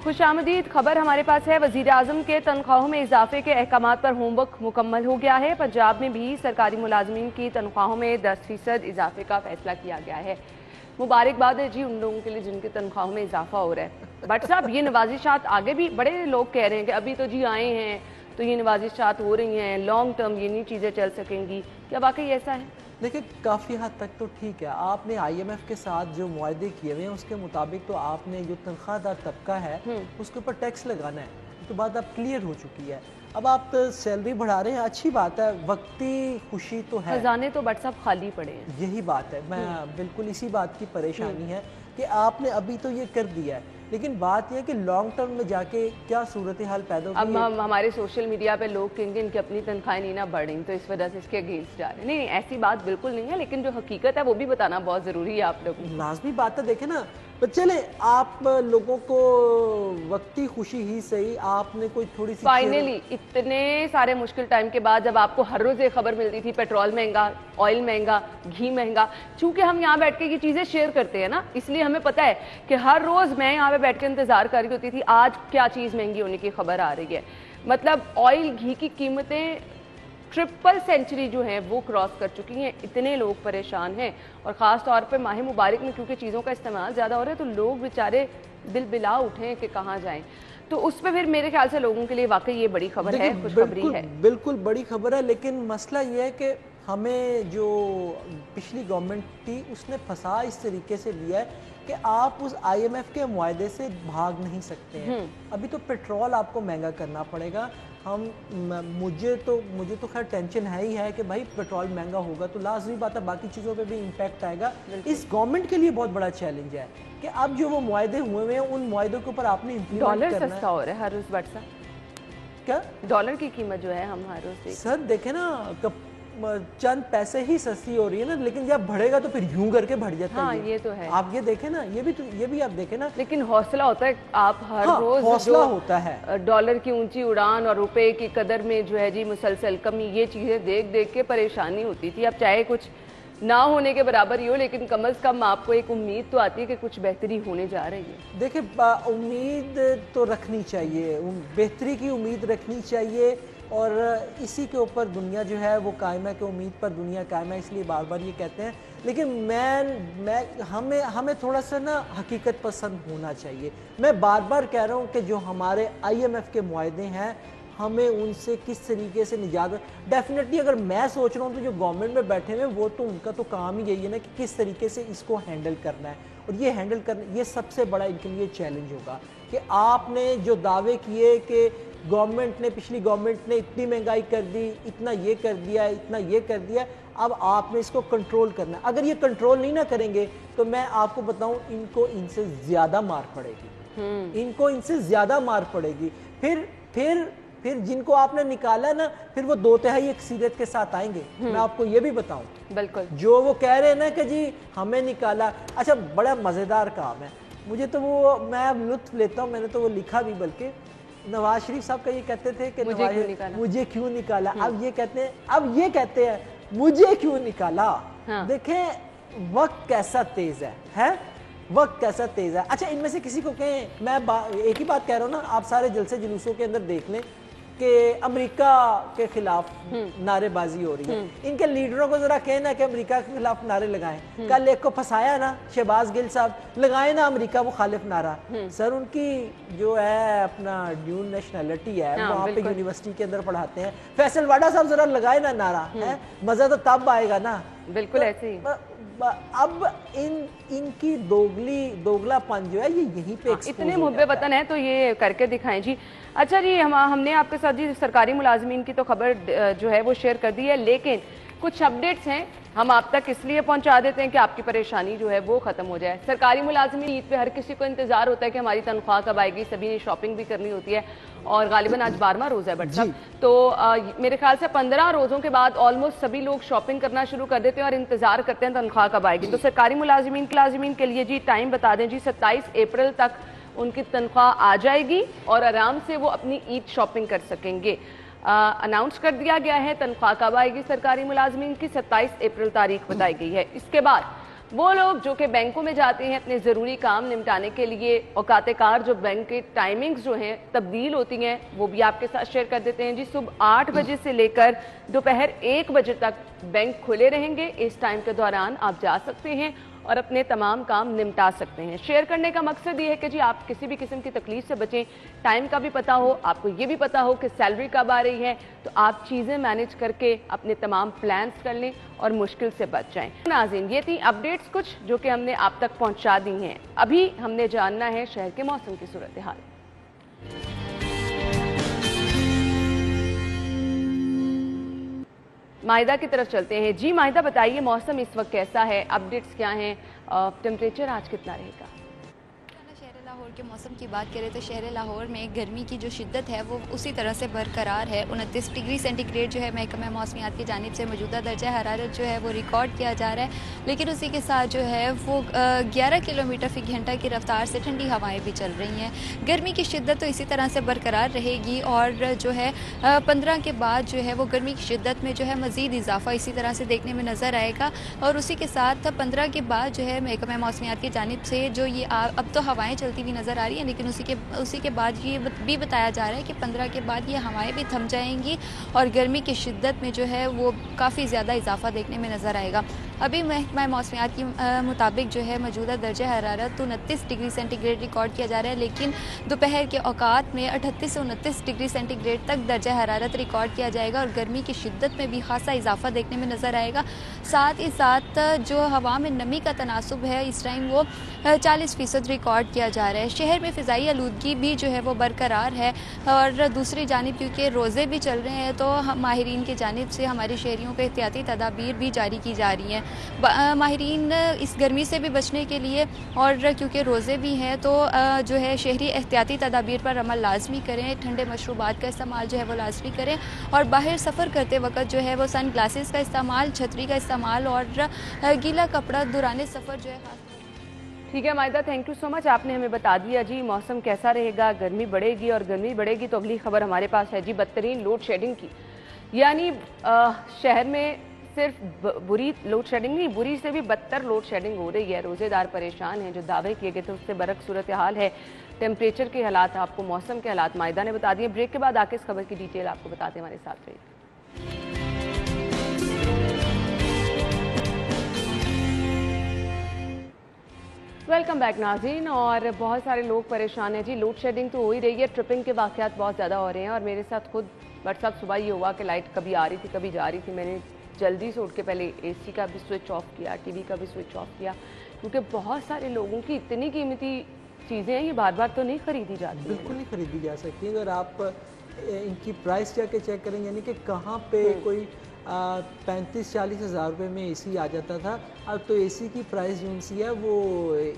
खुशामदीद खबर हमारे पास है। वजीर आजम के तनख्वाहों में इजाफे के अहकामात पर होमवर्क मुकम्मल हो गया है। पंजाब में भी सरकारी मुलाजमीन की तनख्वाहों में 10% इजाफे का फैसला किया गया है। मुबारकबाद है जी उन लोगों के लिए जिनकी तनख्वाहों में इजाफा हो रहा है। बट साहब ये नवाजिशात आगे भी बड़े लोग कह रहे हैं कि अभी तो जी आए हैं तो ये नवाजिशात हो रही हैं, लॉन्ग टर्म ये नहीं चीज़ें चल सकेंगी, क्या वाकई ऐसा है? देखिए काफ़ी हद तक तो ठीक है। आपने IMF के साथ जो मुआहदे किए हुए हैं उसके मुताबिक तो आपने जो तनख्वाहदार तबका है उसके ऊपर टैक्स लगाना है, तो बात अब क्लियर हो चुकी है। अब आप सैलरी बढ़ा रहे हैं, अच्छी बात है, वक्ती खुशी तो है, खजाने तो बट साहब खाली पड़े हैं। यही बात है। मैं बिल्कुल इसी बात की परेशानी है कि आपने अभी तो ये कर दिया है, लेकिन बात यह है कि लॉन्ग टर्म में जाके क्या सूरत हाल पैदा होगी। अब हम हमारे सोशल मीडिया पे लोग कहेंगे इनकी अपनी तनख्वाहें नहीं ना बढ़ रही, तो इस वजह से इसके अगेंस्ट जा रहे हैं। नहीं, ऐसी बात बिल्कुल नहीं है, लेकिन जो हकीकत है वो भी बताना बहुत ज़रूरी है आप लोगों को। लाजमी बात है, देखे ना, पर चले आप लोगों को वक्ती खुशी ही सही, आपने कोई थोड़ी सी फाइनली इतने सारे मुश्किल टाइम के बाद जब आपको हर रोज ये खबर मिलती थी पेट्रोल महंगा, ऑयल महंगा, घी महंगा, चूंकि हम यहाँ बैठ के ये चीजें शेयर करते हैं ना, इसलिए हमें पता है कि हर रोज मैं यहाँ पे बैठ के इंतजार कर रही होती थी आज क्या चीज महंगी होने की खबर आ रही है। मतलब ऑयल घी की कीमतें ट्रिपल सेंचुरी जो है वो क्रॉस कर चुकी हैं। इतने लोग परेशान हैं, और ख़ास तौर पे माह मुबारक में क्योंकि चीज़ों का इस्तेमाल ज़्यादा हो रहा है तो लोग बेचारे दिल बिला उठे हैं कि कहाँ जाएं। तो उस पर फिर मेरे ख्याल से लोगों के लिए वाकई ये बड़ी खबर है, खुशखबरी है। बिल्कुल बड़ी खबर है, लेकिन मसला ये है कि हमें जो पिछली गवर्नमेंट थी उसने फंसा इस तरीके से लिया है कि आप उस IMF के मुआहदे से भाग नहीं सकते हैं। अभी तो पेट्रोल आपको महंगा करना पड़ेगा। मुझे तो खैर टेंशन है ही है कि भाई पेट्रोल महंगा होगा तो लाजमी बात है बाकी चीज़ों पे भी इम्पैक्ट आएगा। इस गवर्नमेंट के लिए बहुत बड़ा चैलेंज है कि अब जो वो मुआहदे हुए हैं उन मुआहदों के ऊपर आपने डॉलर सस्ता हो रहा है हर रोज बढ़ता। क्या डॉलर की कीमत जो है हम हर रोज सर देखे ना, चंद पैसे ही सस्ती हो रही है ना, लेकिन जब बढ़ेगा तो फिर यूं करके बढ़ जाता है। हाँ, ये तो है। आप ये देखें ना, ये भी आप देखें ना, लेकिन हौसला होता है आप हर रोज हौसला होता है। डॉलर की ऊंची उड़ान और रुपए की कदर में जो है जी मुसलसल कमी, ये चीजें देख देख के परेशानी होती थी। अब चाहे कुछ ना होने के बराबर ही हो, लेकिन कम से कम आपको एक उम्मीद तो आती है कि कुछ बेहतरी होने जा रही है। देखिए उम्मीद तो रखनी चाहिए, बेहतरी की उम्मीद रखनी चाहिए, और इसी के ऊपर दुनिया जो है वो कायम है कि उम्मीद पर दुनिया कायम है, इसलिए बार बार ये कहते हैं। लेकिन हमें थोड़ा सा ना हकीकत पसंद होना चाहिए। मैं बार बार कह रहा हूँ कि जो हमारे IMF के मुआहदे हैं हमें उनसे किस तरीके से निजात, डेफिनेटली अगर मैं सोच रहा हूँ तो जो गवर्नमेंट में बैठे हुए वो तो उनका तो काम ही यही है ना कि किस तरीके से इसको हैंडल करना है, और ये हैंडल करना ये सबसे बड़ा इनके लिए चैलेंज होगा कि आपने जो दावे किए कि गवर्नमेंट ने, पिछली गवर्नमेंट ने इतनी महंगाई कर दी, इतना ये कर दिया, इतना ये कर दिया, अब आपने इसको कंट्रोल करना है। अगर ये कंट्रोल नहीं ना करेंगे तो मैं आपको बताऊं इनको इनसे ज्यादा मार पड़ेगी, इनको इनसे ज्यादा मार पड़ेगी। फिर जिनको आपने निकाला ना, फिर वो 2/3 अक्सरियत के साथ आएंगे। मैं आपको ये भी बताऊं, बिल्कुल जो वो कह रहे हैं ना कि जी हमें निकाला, अच्छा बड़ा मजेदार काम है, मुझे तो वो मैं अब लुत्फ लेता हूँ, मैंने तो वो लिखा भी, बल्कि नवाज शरीफ साहब का ये कहते थे कि मुझे क्यों निकाला, अब ये कहते हैं मुझे क्यों निकाला। हाँ। देखें वक्त कैसा तेज है वक्त कैसा तेज है। अच्छा इनमें से किसी को कहें, मैं एक ही बात कह रहा हूँ ना, आप सारे जलसे जुलूसों के अंदर देख लें कि अमेरिका के खिलाफ नारेबाजी हो रही है, इनके लीडरों को जरा कहना कि अमेरिका के खिलाफ नारे लगाएं। कल एक को फंसाया ना शहबाज गिल साहब, लगाए ना अमेरिका मुखालिफ नारा। सर उनकी जो है अपना ड्यूल नेशनैलिटी है, वहाँ पे यूनिवर्सिटी के अंदर पढ़ाते हैं, फैसल वाडा साहब जरा लगाए ना नारा, है मजा तो तब आएगा ना। बिल्कुल ऐसे ही। अब इनकी दोगलापन जो है ये यहीं पे इतने मुहब्बे वतन है तो ये करके दिखाएं जी। अच्छा जी, हमने आपके साथ जी सरकारी मुलाजमीन की तो खबर जो है वो शेयर कर दी है, लेकिन कुछ अपडेट्स हैं हम आप तक इसलिए पहुंचा देते हैं कि आपकी परेशानी जो है वो खत्म हो जाए। सरकारी मुलाजमीन ईद पे हर किसी को इंतजार होता है कि हमारी तनख्वाह कब आएगी, सभी ने शॉपिंग भी करनी होती है, और गालिबन आज 12वां रोजा है बट तो मेरे ख्याल से 15 रोजों के बाद ऑलमोस्ट सभी लोग शॉपिंग करना शुरू कर देते हैं और इंतजार करते हैं तनख्वाह कब आएगी। तो सरकारी मुलाजमीन के लिए जी टाइम बता दें जी, 27 अप्रैल तक उनकी तनख्वाह आ जाएगी और आराम से वो अपनी ईद शॉपिंग कर सकेंगे। अनाउंस कर दिया गया है तनख्वाह कब आएगी सरकारी मुलाजमीन की, 27 अप्रैल तारीख बताई गई है। इसके बाद वो लोग जो कि बैंकों में जाते हैं अपने ज़रूरी काम निपटाने के लिए, औकात कार जो बैंक के टाइमिंग्स जो हैं तब्दील होती हैं वो भी आपके साथ शेयर कर देते हैं जी। सुबह 8 बजे से लेकर दोपहर 1 बजे तक बैंक खुले रहेंगे। इस टाइम के दौरान आप जा सकते हैं और अपने तमाम काम निपटा सकते हैं। शेयर करने का मकसद ये है कि जी आप किसी भी किस्म की तकलीफ से बचें, टाइम का भी पता हो, आपको ये भी पता हो कि सैलरी कब आ रही है, तो आप चीज़ें मैनेज करके अपने तमाम प्लान्स कर लें और मुश्किल से बच जाएं। नाज़रीन, ये थी अपडेट्स कुछ जो कि हमने आप तक पहुंचा दी हैं। अभी हमने जानना है शहर के मौसम की सूरत हाल। माहिदा की तरफ चलते हैं जी। माहिदा बताइए मौसम इस वक्त कैसा है, अपडेट्स क्या हैं, टेम्परेचर आज कितना रहेगा? लाहौर के मौसम की बात करें तो शहर लाहौर में गर्मी की जो शिद्दत है वो उसी तरह से बरकरार है। 29 डिग्री सेंटीग्रेड जो है महकमा मौसमियात की जानिब से मौजूदा दर्जा हरारत जो है वो रिकॉर्ड किया जा रहा है। लेकिन उसी के साथ जो है वो 11 किलोमीटर फी घंटा की रफ्तार से ठंडी हवाएँ भी चल रही हैं। गर्मी की शिद्दत तो इसी तरह से बरकरार रहेगी और जो है 15 के बाद जो है वो गर्मी की शिद्दत में जो है मज़ीद इजाफा इसी तरह से देखने में नज़र आएगा। और उसी के साथ 15 के बाद जो है महकमा मौसमियात की जानिब से जो ये अब तो हवाएं चलती हुई नज़र आ रही हैं, लेकिन उसी के बाद ये भी बताया जा रहा है कि 15 के बाद ये हवाएं भी थम जाएंगी और गर्मी की शिद्दत में जो है वो काफ़ी ज़्यादा इजाफा देखने में नज़र आएगा। अभी महकमा मौसमियात के मुताबिक जो है मौजूदा दर्जा हरारत 29 डिग्री सेंटीग्रेड रिकॉर्ड किया जा रहा है, लेकिन दोपहर के औकात में 38 से 29 डिग्री सेंटीग्रेड तक दर्जा हरारत रिकॉर्ड किया जाएगा और गर्मी की शिद्दत में भी खासा इजाफा देखने में नज़र आएगा। साथ ही साथ जो हवा में नमी का तनासुब है इस टाइम वो 40% रिकॉर्ड किया जा रहा है। शहर में फ़िज़ाई आलूदगी भी जो है वो बरकरार है और दूसरी जानिब क्योंकि रोज़े भी चल रहे हैं तो माहिरीन की जानिब से हमारे शहरियों को एहतियाती तदाबीर भी जारी की जा रही हैं। माहिरीन इस गर्मी से भी बचने के लिए और क्योंकि रोज़े भी हैं तो जो है शहरी एहतियाती तदाबीर पर अमल लाजमी करें, ठंडे मशरूबात का इस्तेमाल जो है वो लाजमी करें और बाहर सफ़र करते वक्त जो है वो सन ग्लासेस का इस्तेमाल, छतरी का इस्तेमाल और गीला कपड़ा दौरान सफ़र जो है। ठीक है मायदा, थैंक यू सो मच, आपने हमें बता दिया जी मौसम कैसा रहेगा। गर्मी बढ़ेगी और गर्मी बढ़ेगी तो अगली खबर हमारे पास है जी बदतरीन लोड शेडिंग की। यानी शहर में सिर्फ बुरी लोड शेडिंग नहीं, बुरी से भी बदतर लोड शेडिंग हो रही है। रोज़ेदार परेशान हैं, जो दावे किए गए थे उससे बरक सूरत हाल है। टेम्परेचर के हालात, आपको मौसम के हालात मायदा ने बता दिए। ब्रेक के बाद आके इस खबर की डिटेल आपको बताते हैं, हमारे साथ रहिए। वेलकम बैक नाज़रीन। और बहुत सारे लोग परेशान हैं जी, लोड शेडिंग तो हो ही रही है, ट्रिपिंग के वाक़यात बहुत ज़्यादा हो रहे हैं। और मेरे साथ खुद व्हाट्सअप सुबह ये हुआ कि लाइट कभी आ रही थी कभी जा रही थी। मैंने जल्दी से उठ के पहले एसी का भी स्विच ऑफ किया, टीवी का भी स्विच ऑफ किया, क्योंकि बहुत सारे लोगों की इतनी कीमती चीज़ें हैं ये बार बार तो नहीं खरीदी जाती। बिल्कुल नहीं खरीदी जा सकती। अगर आप इनकी प्राइस जाके चेक करेंगे, यानी कि कहाँ पे कोई 35-40 हज़ार रुपये में एसी आ जाता था, अब तो एसी की प्राइस जो सी है वो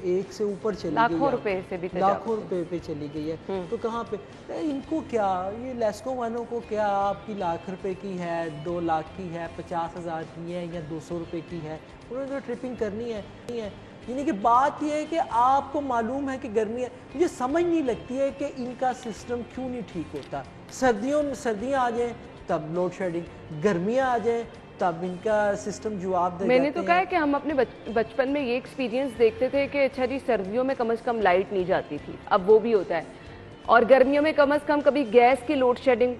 1 से ऊपर चली गई है, लाखों रुपए से भी, लाखों रुपए पे चली गई है। तो कहाँ पे इनको क्या, ये लेस्को वालों को क्या आपकी लाख रुपए की है, 2 लाख की है, 50 हज़ार की है या 200 रुपये की है, उन्होंने जो ट्रिपिंग करनी है। यानी कि बात यह है कि आपको मालूम है कि गर्मी है, मुझे समझ नहीं लगती है कि इनका सिस्टम क्यों नहीं ठीक होता। सर्दियाँ आ जाएँ तब लोड शेडिंग, गर्मियाँ आ जाएँ तब इनका सिस्टम जवाब दे। मैंने तो कहा है कि हम अपने बचपन में ये एक्सपीरियंस देखते थे कि अच्छा जी सर्दियों में कम से कम लाइट नहीं जाती थी, अब वो भी होता है। और गर्मियों में कम से कम कभी गैस की लोड शेडिंग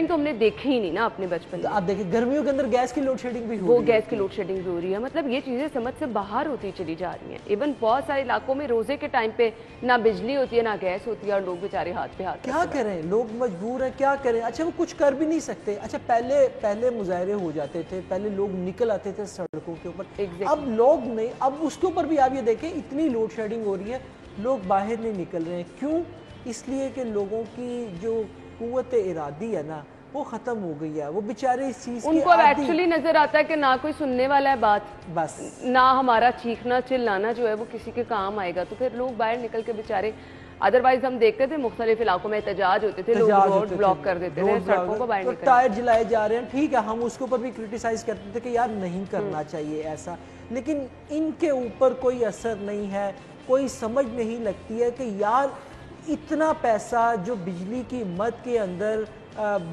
तो हमने देखी ही नहीं ना अपने बचपन में। आप देखिए गर्मियों के अंदर गैस की लोड शेडिंग भी वो गैस की लोड शेडिंग भी हो रही है। मतलब ये चीज़ें समझ से बाहर होती चली जा रही हैं। इवन बहुत सारे इलाकों में रोजे के टाइम पे ना बिजली होती है ना गैस होती है और लोग बेचारे हाथ पे हाथ। क्या करें, लोग मजबूर हैं, क्या करें। अच्छा वो कुछ कर भी नहीं सकते। अच्छा पहले मुजाहरे हो जाते थे, पहले लोग निकल आते थे सड़कों के ऊपर, अब लोग नहीं। अब उसके ऊपर भी आप ये देखें इतनी लोड शेडिंग हो रही है, लोग बाहर नहीं निकल रहे हैं। क्यों? इसलिए कि लोगों की जो कुव्वत इरादी है ना वो खत्म हो गई है। वो बेचारे इस चीज उनको एक्चुअली नजर आता है कि ना कोई सुनने वाला है बात, बस ना हमारा चीखना चिल्लाना जो है वो किसी के काम आएगा, तो फिर लोग बाहर निकल के बेचारे। अदरवाइज हम देखते थे मुख्तलिफ इलाकों में एहतजाज होते थे, लोग रोड ब्लॉक कर देते थे, सड़कों को बाहर निकल, टायर जलाए जा रहे हैं। ठीक है, हम उसके ऊपर भी क्रिटिसाइज करते थे कि यार नहीं करना चाहिए ऐसा, लेकिन इनके ऊपर कोई असर नहीं है। कोई समझ नहीं लगती है कि यार इतना पैसा जो बिजली की मद के अंदर,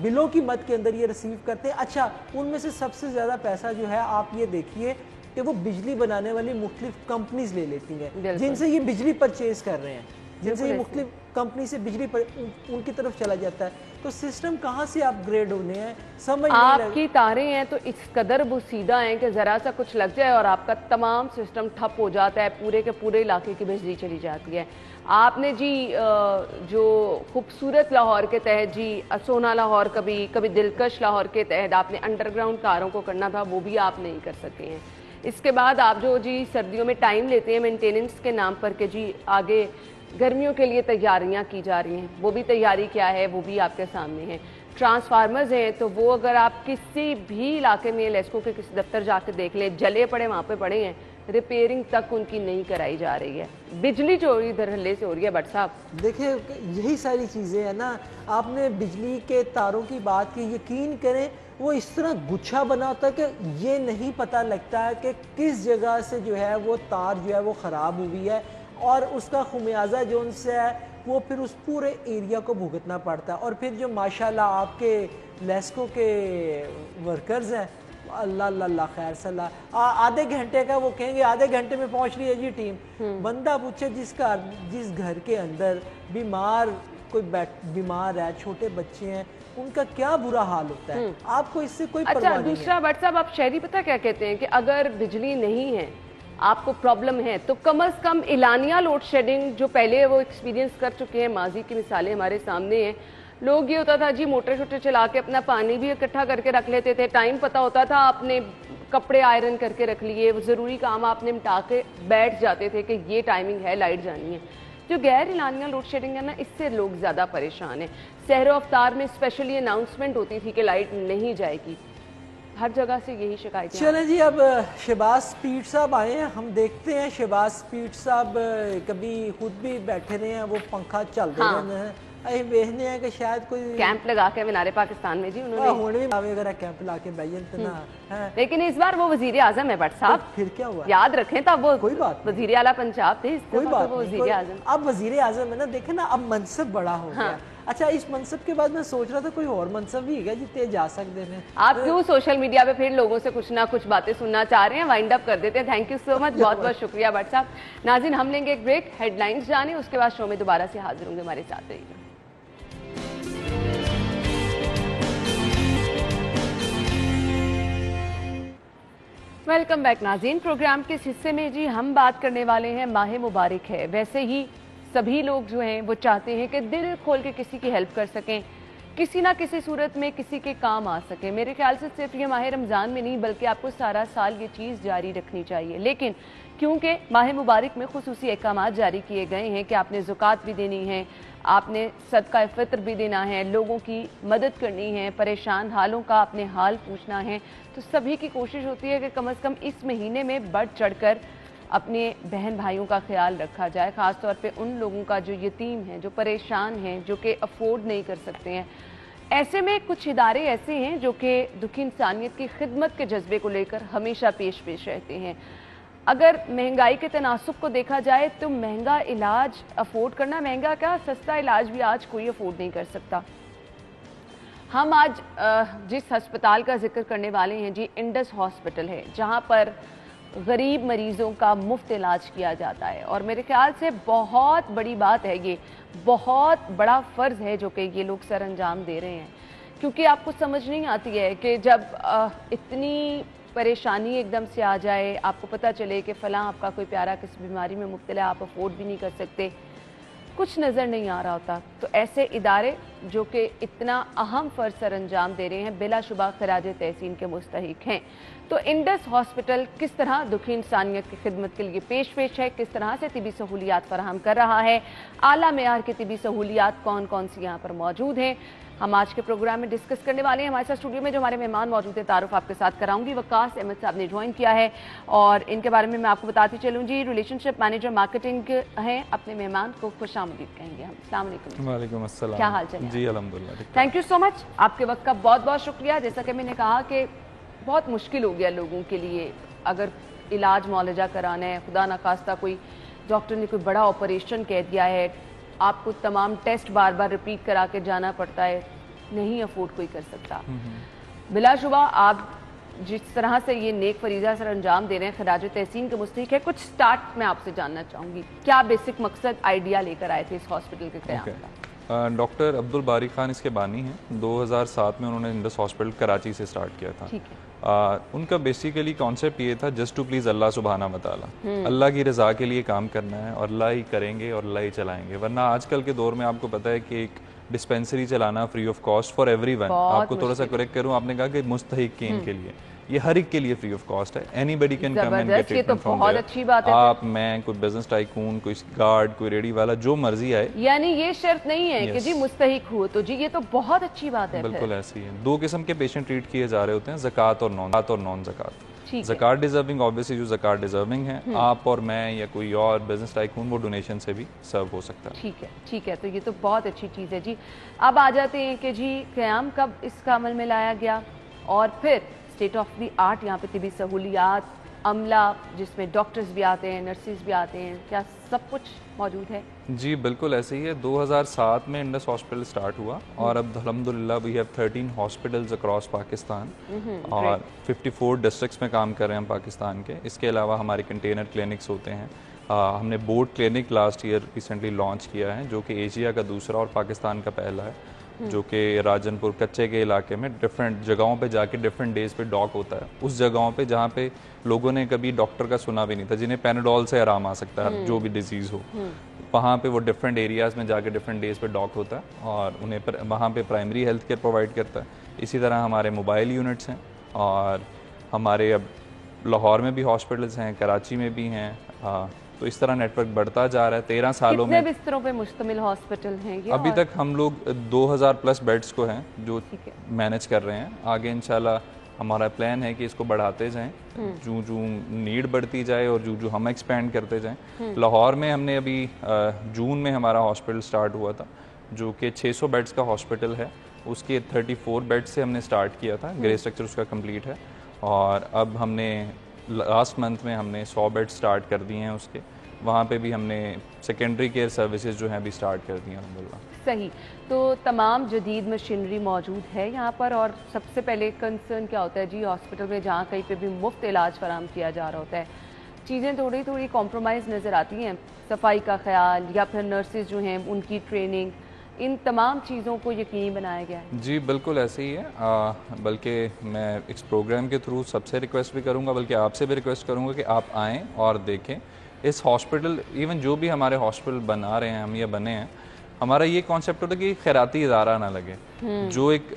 बिलों की मद के अंदर ये रिसीव करते हैं। अच्छा उनमें से सबसे ज़्यादा पैसा जो है आप ये देखिए कि वो बिजली बनाने वाली मुख्तलिफ कंपनीज ले लेती हैं, जिनसे ये बिजली परचेज कर रहे हैं, जिनसे ये मुख्तलिफ कंपनी से बिजली पर उनकी तरफ चला जाता है। तो सिस्टम कहाँ से अपग्रेड होने हैं समझ नहीं। आपकी तारें हैं तो इस कदर बुसीदा हैं कि ज़रा सा कुछ लग जाए और आपका तमाम सिस्टम ठप हो जाता है, पूरे के पूरे इलाके की बिजली चली जाती है। आपने जी जो खूबसूरत लाहौर के तहत जी सोना लाहौर, कभी दिलकश लाहौर के तहत आपने अंडरग्राउंड कारों को करना था, वो भी आप नहीं कर सके हैं। इसके बाद आप जो जी सर्दियों में टाइम लेते हैं मेंटेनेंस के नाम पर के जी आगे गर्मियों के लिए तैयारियां की जा रही हैं, वो भी तैयारी क्या है वो भी आपके सामने है। ट्रांसफार्मर्स हैं तो वो अगर आप किसी भी इलाके में लेस्को के किसी दफ्तर जाकर देख लें, जले पड़े वहाँ पे पड़े हैं, रिपेयरिंग तक उनकी नहीं कराई जा रही है। बिजली चोरी धड़ल्ले से हो रही है भट्ट साहब। देखिए यही सारी चीज़ें हैं ना, आपने बिजली के तारों की बात की, यकीन करें वो इस तरह गुच्छा बना होता है कि ये नहीं पता लगता है कि किस जगह से जो है वो तार जो है वो ख़राब हुई है, और उसका खुमियाजा जो उनसे है वो फिर उस पूरे एरिया को भुगतना पड़ता है। और फिर जो माशाल्लाह आपके लेस्को के वर्कर्स हैं, अल्लाह अल्लाह खैर सलाह, आधे घंटे का वो कहेंगे आधे घंटे में पहुंच रही है जी टीम। बंदा पूछे जिस घर के अंदर कोई बीमार है, छोटे बच्चे हैं, उनका क्या बुरा हाल होता है, आपको इससे कोई परवाह नहीं है। दूसरा भट्ट साहब, आप शहरी पता क्या कहते हैं कि अगर बिजली नहीं है, आपको प्रॉब्लम है, तो कम से कम इलानिया लोड शेडिंग जो पहले वो एक्सपीरियंस कर चुके हैं, माजी की मिसालें हमारे सामने हैं। लोग ये होता था जी मोटर शोटर चला के अपना पानी भी इकट्ठा करके रख लेते थे, टाइम पता होता था, आपने कपड़े आयरन करके रख लिए, ज़रूरी काम आपने मिटा के बैठ जाते थे कि ये टाइमिंग है, लाइट जानी है। जो गैर इलानिया लोड शेडिंग है ना, इससे लोग ज़्यादा परेशान हैं। शहर अफ्तार में स्पेशली अनाउंसमेंट होती थी कि लाइट नहीं जाएगी, हर जगह से यही शिकायत। चलें जी, अब शहबाज पीर साहब आए हैं, हम देखते हैं शहबाज पीर साहब कभी खुद भी बैठे रहे हैं, वो पंखा चल रहे हैं, अं वेखने हैं कि शायद कोई कैंप लगा के मीनारे पाकिस्तान में जी उन्होंने वगैरह कैंप ला के बैठे ना। लेकिन इस बार वो वजीर आजम है भट्ट साहब, तो फिर क्या हुआ, याद रखें, तब वो कोई बात वजीर आला पंजाब थे, कोई बात वो वजीर आजम। अब वजीर आजम है ना, देखे ना अब मनसब बड़ा हो गया। अच्छा, इस मनसब के बाद मैं सोच रहा था कोई और मनसब भी है जितने जा सकते हैं। आप क्यों सोशल मीडिया पे फिर लोगों से कुछ ना कुछ बातें सुनना चाह रहे हैं, वाइंड अप कर देते हैं। थैंक यू सो मच, बहुत बहुत शुक्रिया भट्ट साहब। नाज़रीन, हम लेंगे एक ब्रेक, हेडलाइंस जाने, उसके बाद शो में दोबारा से हाजिर होंगे, हमारे साथ रहिए। वेलकम बैक नाज़रीन। प्रोग्राम के इस हिस्से में जी हम बात करने वाले हैं, माह मुबारक है, वैसे ही सभी लोग जो हैं वो चाहते हैं कि दिल खोल के किसी की हेल्प कर सकें, किसी ना किसी सूरत में किसी के काम आ सके। मेरे ख्याल से सिर्फ ये माह रमज़ान में नहीं बल्कि आपको सारा साल ये चीज़ जारी रखनी चाहिए। लेकिन क्योंकि माह मुबारक में खुसूसी अहकाम जारी किए गए हैं कि आपने ज़कात भी देनी है, आपने सदका फ़ितर भी देना है, लोगों की मदद करनी है, परेशान हालों का अपने हाल पूछना है, तो सभी की कोशिश होती है कि कम से कम इस महीने में बढ़ चढ़कर अपने बहन भाइयों का ख्याल रखा जाए, ख़ास तौर पे उन लोगों का जो यतीम हैं, जो परेशान हैं, जो कि अफोर्ड नहीं कर सकते हैं। ऐसे में कुछ इदारे ऐसे हैं जो कि दुखी इंसानियत की खिदमत के जज्बे को लेकर हमेशा पेश रहते हैं। अगर महंगाई के तनासुब को देखा जाए तो महंगा इलाज अफोर्ड करना, महंगा क्या सस्ता इलाज भी आज कोई अफोर्ड नहीं कर सकता। हम आज जिस अस्पताल का जिक्र करने वाले हैं जी, इंडस हॉस्पिटल है, जहां पर गरीब मरीजों का मुफ्त इलाज किया जाता है। और मेरे ख्याल से बहुत बड़ी बात है, ये बहुत बड़ा फ़र्ज़ है जो कि ये लोग सर अंजाम दे रहे हैं, क्योंकि आपको समझ नहीं आती है कि जब इतनी परेशानी एकदम से आ जाए, आपको पता चले कि फ़लाँ आपका कोई प्यारा किस बीमारी में मुब्तला, आप अफोर्ड भी नहीं कर सकते, कुछ नज़र नहीं आ रहा होता, तो ऐसे इदारे जो कि इतना अहम फ़र्ज़ सर अंजाम दे रहे हैं बिलाशुबा खराज तहसीन के मुस्तहिक हैं। तो इंडस हॉस्पिटल किस तरह दुखी इंसानियत की खिदमत के लिए पेश है, किस तरह से तिबी सहूलियात फराहम कर रहा है, आला मेयार की तिबी सहूलियात कौन कौन सी यहाँ पर मौजूद हैं, हम आज के प्रोग्राम में डिस्कस करने वाले हैं। हमारे साथ स्टूडियो में जो हमारे मेहमान मौजूद हैं, तारुफ आपके साथ कराऊंगी। वकास अहमद साहब ने ज्वाइन किया है और इनके बारे में मैं आपको बताती चलूँ जी, रिलेशनशिप मैनेजर मार्केटिंग हैं। अपने मेहमान को खुशामदीद कहेंगे हम। अस्सलाम वालेकुम। वालेकुम अस्सलाम। क्या हाल चाल जी अल्हम्दुलिल्लाह। थैंक यू सो मच, आपके वक्त का बहुत बहुत शुक्रिया। जैसा कि मैंने कहा कि बहुत मुश्किल हो गया लोगों के लिए, अगर इलाज मुआलजा कराना है, खुदा न खास्ता कोई डॉक्टर ने कोई बड़ा ऑपरेशन कह दिया है, आपको तमाम टेस्ट बार बार रिपीट करा के जाना पड़ता है, नहीं अफोर्ड कोई कर सकता। बिलाशुबा आप जिस तरह से ये नेक फरीजा सर अंजाम दे रहे हैं, खराज तहसीन के मुस्तहिक है, कुछ स्टार्ट में आपसे जानना चाहूँगी, क्या बेसिक मकसद आइडिया लेकर आए थे इस हॉस्पिटल के क़याम का? डॉक्टर अब्दुल बारी खान इसके बानी हैं। 2007 में उन्होंने इंडस हॉस्पिटल कराची से स्टार्ट किया था। ठीक है। उनका बेसिकली कॉन्सेप्ट ये था, जस्ट टू प्लीज़ अल्लाह सुबहाना व तआला, अल्लाह की रज़ा के लिए काम करना है और अल्लाह ही करेंगे और अल्लाह ही चलाएंगे। वरना आजकल के दौर में आपको पता है कि एक डिस्पेंसरी चलाना free of cost for everyone, आपको थोड़ा सा करेक्ट करूं, आपने कहा कि मुस्तहिकीन के लिए, ये हर एक के लिए फ्री ऑफ कॉस्ट है। Anybody can come and get treatment from there. अच्छी बात है। आप, मैं, कोई बिजनेस टाइकून, कोई गार्ड, कोई रेडी वाला, जो मर्जी आए, यानी ये शर्त नहीं है कि जी मुस्तहिक हो तो जी, ये तो बहुत अच्छी बात है। बिल्कुल ऐसी है। दो किस्म के पेशेंट ट्रीट किए जा रहे होते हैं, ज़कात और नॉन ज़कात। ठीक है। ज़कात डिजर्विंग ऑब्वियसली जो ज़कात डिजर्विंग है, आप और मैं या कोई और बिजनेस टाइकून वो डोनेशन से भी सर्व हो सकता है। ठीक है, ठीक है, तो ये तो बहुत अच्छी चीज़ है जी। अब आ जाते हैं कि जी क़याम कब इसका अमल में लाया गया, और फिर स्टेट ऑफ द आर्ट यहाँ पे तिबी सहूलियात, अमला जिसमें डॉक्टर्स भी आते हैं, नर्सिस भी आते हैं, क्या सब कुछ मौजूद है? जी बिल्कुल ऐसे ही है। 2007 में इंडस हॉस्पिटल स्टार्ट हुआ और अब अल्हम्दुलिल्लाह we have 13 hospitals across Pakistan और 54 डिस्ट्रिक्ट्स में काम कर रहे हैं हम पाकिस्तान के। इसके अलावा हमारे कंटेनर क्लिनिक्स होते हैं। हमने board clinic last year recently launch किया है जो कि एशिया का दूसरा और पाकिस्तान का पहला है, जो कि राजनपुर कच्चे के इलाके में डिफरेंट जगहों पे जाके डिफरेंट डेज पे डॉक होता है। उस जगहों पे जहाँ पे लोगों ने कभी डॉक्टर का सुना भी नहीं था, जिन्हें पैनाडोल से आराम आ सकता है जो भी डिजीज़ हो, वहाँ पे वो डिफरेंट एरियाज़ में जाके डिफरेंट डेज पे डॉक होता है और उन्हें वहाँ पे प्राइमरी हेल्थ केयर प्रोवाइड करता है। इसी तरह हमारे मोबाइल यूनिट्स हैं और हमारे अब लाहौर में भी हॉस्पिटल्स हैं, कराची में भी हैं। तो इस तरह नेटवर्क बढ़ता जा रहा है। 13 सालों में कितने बिस्तरों पे मुश्तमिल हॉस्पिटल हैं ये? अभी तक हम लोग 2000 प्लस बेड्स को हैं जो मैनेज कर रहे हैं। आगे इंशाल्लाह हमारा प्लान है कि इसको बढ़ाते जाएं, जो जो नीड बढ़ती जाए और जो जो हम एक्सपेंड करते जाएं। लाहौर में हमने अभी जून में हमारा हॉस्पिटल स्टार्ट हुआ था जो कि 600 बेड्स का हॉस्पिटल है। उसके 34 बेड से हमने स्टार्ट किया था, ग्रे स्ट्रक्चर उसका कंप्लीट है और अब हमने लास्ट मंथ में हमने 100 बेड स्टार्ट कर दिए हैं उसके। वहाँ पे भी हमने सेकेंडरी केयर सर्विसेज जो हैं अभी स्टार्ट कर दी हैं अल्हम्दुलिल्लाह। सही, तो तमाम जदीद मशीनरी मौजूद है यहाँ पर। और सबसे पहले कंसर्न क्या होता है जी हॉस्पिटल में, जहाँ कहीं पे भी मुफ्त इलाज फराहम किया जा रहा होता है, चीज़ें थोड़ी थोड़ी कॉम्प्रोमाइज़ नज़र आती हैं। सफाई का ख्याल या फिर नर्सिस जो हैं उनकी ट्रेनिंग, इन तमाम चीज़ों को यकीनी बनाया गया है? जी बिल्कुल ऐसे ही है। बल्कि मैं इस प्रोग्राम के थ्रू सबसे रिक्वेस्ट भी करूँगा, बल्कि आपसे भी रिक्वेस्ट करूँगा कि आप आएँ और देखें इस हॉस्पिटल। इवन जो भी हमारे हॉस्पिटल बना रहे हैं हम या बने हैं, हमारा ये कॉन्सेप्ट होता है कि खैराती इदारा ना लगे। जो एक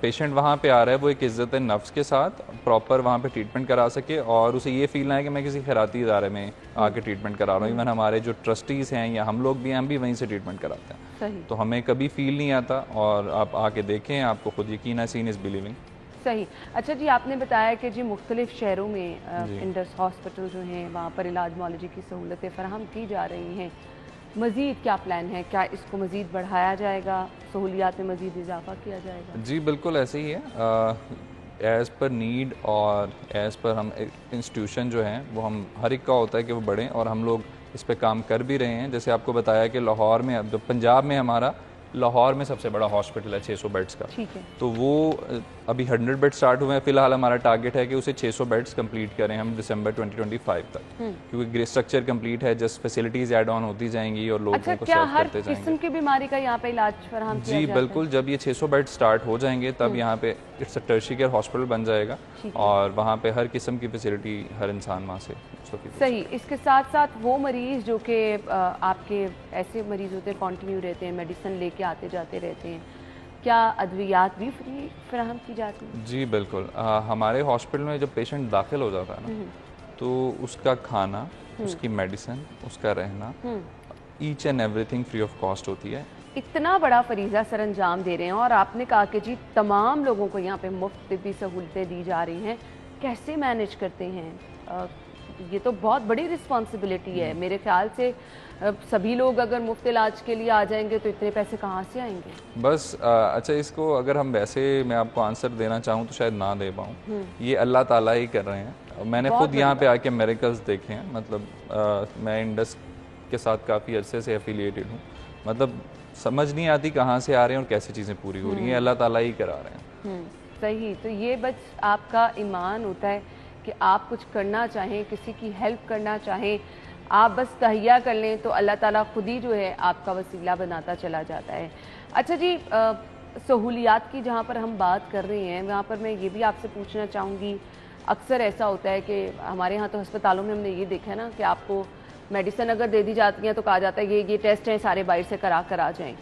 पेशेंट वहाँ पे आ रहा है वो एक इज्जत नफ्स के साथ प्रॉपर वहाँ पे ट्रीटमेंट करा सके और उसे ये फील ना है कि मैं किसी खैराती इदारे में आके ट्रीटमेंट करा रहा हूँ। इवन हमारे जो ट्रस्टीज़ हैं या हम लोग भी हैं, हम भी वहीं से ट्रीटमेंट कराते हैं। सही। तो हमें कभी फील नहीं आता और आप आके देखें, आपको खुद यकीन है, सीन इज़ बिलीविंग। सही। अच्छा जी, आपने बताया कि जी मुख्तलिफ शहरों में इंडस हॉस्पिटल जो हैं वहाँ पर इलाज मुआलजे की सहूलतें फराहम की जा रही हैं। मज़ीद क्या प्लान है? क्या इसको मज़ीद बढ़ाया जाएगा, सहूलियात में मज़ीद इजाफा किया जाएगा? जी बिल्कुल ऐसे ही है। एज़ पर नीड और एज़ पर हम इंस्टीट्यूशन जो हैं वो हम हर एक का होता है कि वो बढ़ें और हम लोग इस पे काम कर भी रहे हैं। जैसे आपको बताया कि लाहौर में, अब पंजाब में हमारा लाहौर में सबसे बड़ा हॉस्पिटल है 600 बेड्स का। ठीक है। तो वो अभी 100 बेड स्टार्ट हुए हैं। फिलहाल हमारा टारगेट है कि उसे 600 बेड्स कंप्लीट करें हम दिसंबर 2025 तक, क्योंकि ग्रे स्ट्रक्चर कंप्लीट है, जस्ट फैसिलिटीज ऐड ऑन होती जाएंगी और लोगों को सर्व करते जाएंगे। किस्म की बीमारी का यहाँ पे इलाज फराहम किया जी जाता है? बिल्कुल, जब ये 600 बेड स्टार्ट हो जाएंगे तब यहाँ पे it's a tertiary care hospital बन जाएगा और वहाँ पे हर किस्म की फैसिलिटी हर इंसान वहाँ से। सही। इसके साथ साथ वो मरीज़ जो कि आपके ऐसे मरीज़ होते हैं कंटिन्यू रहते हैं, मेडिसिन लेके आते जाते रहते हैं, क्या अद्वियात भी फ्री फराहम की जाती है? जी बिल्कुल। हमारे हॉस्पिटल में जब पेशेंट दाखिल हो जाता है ना, तो उसका खाना, उसकी मेडिसिन, उसका रहना, each and everything free of cost होती है। इतना बड़ा फरीज़ा सर अंजाम दे रहे हैं और आपने कहा कि जी तमाम लोगों को यहाँ पे मुफ्त तिब्बी सहूलतें दी जा रही हैं, कैसे मैनेज करते हैं? ये तो बहुत बड़ी रिस्पॉन्सिबिलिटी है। मेरे ख्याल से सभी लोग अगर मुफ्त इलाज के लिए आ जाएंगे तो इतने पैसे कहाँ से आएंगे? बस अच्छा, इसको अगर हम वैसे मैं आपको आंसर देना चाहूँ तो शायद ना दे पाऊँ। ये अल्लाह ताला ही कर रहे हैं। मैंने खुद यहाँ पे आके मिरेकल्स देखे हैं। मतलब मैं इंडस के साथ काफ़ी अरसे से एफिलिएटेड हूँ। मतलब समझ नहीं आती कहाँ से आ रहे हैं और कैसे चीज़ें पूरी हो रही हैं, अल्लाह ताला ही करा रहे हैं। सही। तो ये बस आपका ईमान होता है कि आप कुछ करना चाहें, किसी की हेल्प करना चाहें, आप बस तहैया कर लें तो अल्लाह ताला खुद ही जो है आपका वसीला बनाता चला जाता है। अच्छा जी, सहूलियात की जहाँ पर हम बात कर रहे हैं वहाँ पर मैं ये भी आपसे पूछना चाहूँगी, अक्सर ऐसा होता है कि हमारे यहाँ तो अस्पतालों में हमने ये देखा है ना कि आपको मेडिसिन अगर दे दी जाती हैं तो कहा जाता है ये टेस्ट हैं, सारे बाहर से करा कर आ जाएँ,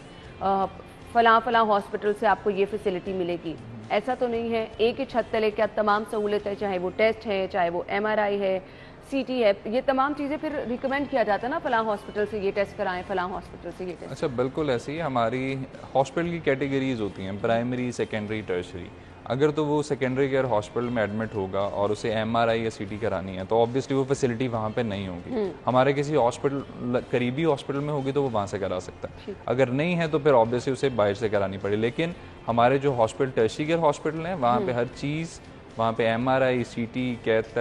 फ़लाँ हॉस्पिटल से आपको ये फैसिलिटी मिलेगी। ऐसा तो नहीं है। एक ही छत तले क्या तमाम सहूलत है, चाहे वो टेस्ट है, चाहे वो MRI है, CT है, ये तमाम चीज़ें फिर रिकमेंड किया जाता है ना, फलां हॉस्पिटल से ये टेस्ट कराएं, फलां हॉस्पिटल से ये टेस्ट। अच्छा बिल्कुल ऐसे ही हमारी हॉस्पिटल की कैटेगरीज होती हैं, प्राइमरी, सेकेंडरी, टर्शरी। अगर तो वो सेकेंडरी केयर हॉस्पिटल में एडमिट होगा और उसे MRI या CT करानी है तो ऑब्वियसली वो फैसिलिटी वहाँ पे नहीं होगी। हमारे किसी हॉस्पिटल, करीबी हॉस्पिटल में होगी तो वो वहाँ से करा सकता है, अगर नहीं है तो फिर ऑब्वियसली उसे बाहर से करानी पड़े। लेकिन हमारे जो हॉस्पिटल, टर्शियरी केयर हॉस्पिटल हैं, वहाँ पे हर चीज़, वहाँ पे MRI, CT, cath,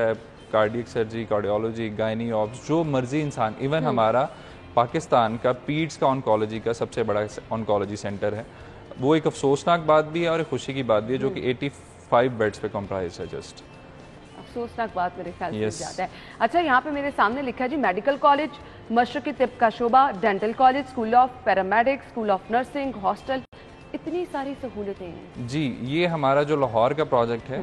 cardiac surgery, cardiology, gynae obs, जो मर्जी इंसान, इवन हमारा पाकिस्तान का पीड्स का ऑन्कोलॉजी का सबसे बड़ा ऑन्कोलॉजी सेंटर है। वो एक अफसोसनाक बात भी है और एक खुशी की बात भी है, जो कि 85 बेड्स पे कंप्राइज है। जस्ट अफसोसनाक बात मेरे ख्याल से ज़्यादा है। अच्छा, यहाँ पे मेरे सामने लिखा है जी, मेडिकल कॉलेज, मशरक़ी तिब का शोबा, dental college, school of paramedics, school of nursing, hostel, इतनी सारी सहूलतें हैं। जी, ये हमारा जो लाहौर का प्रोजेक्ट है,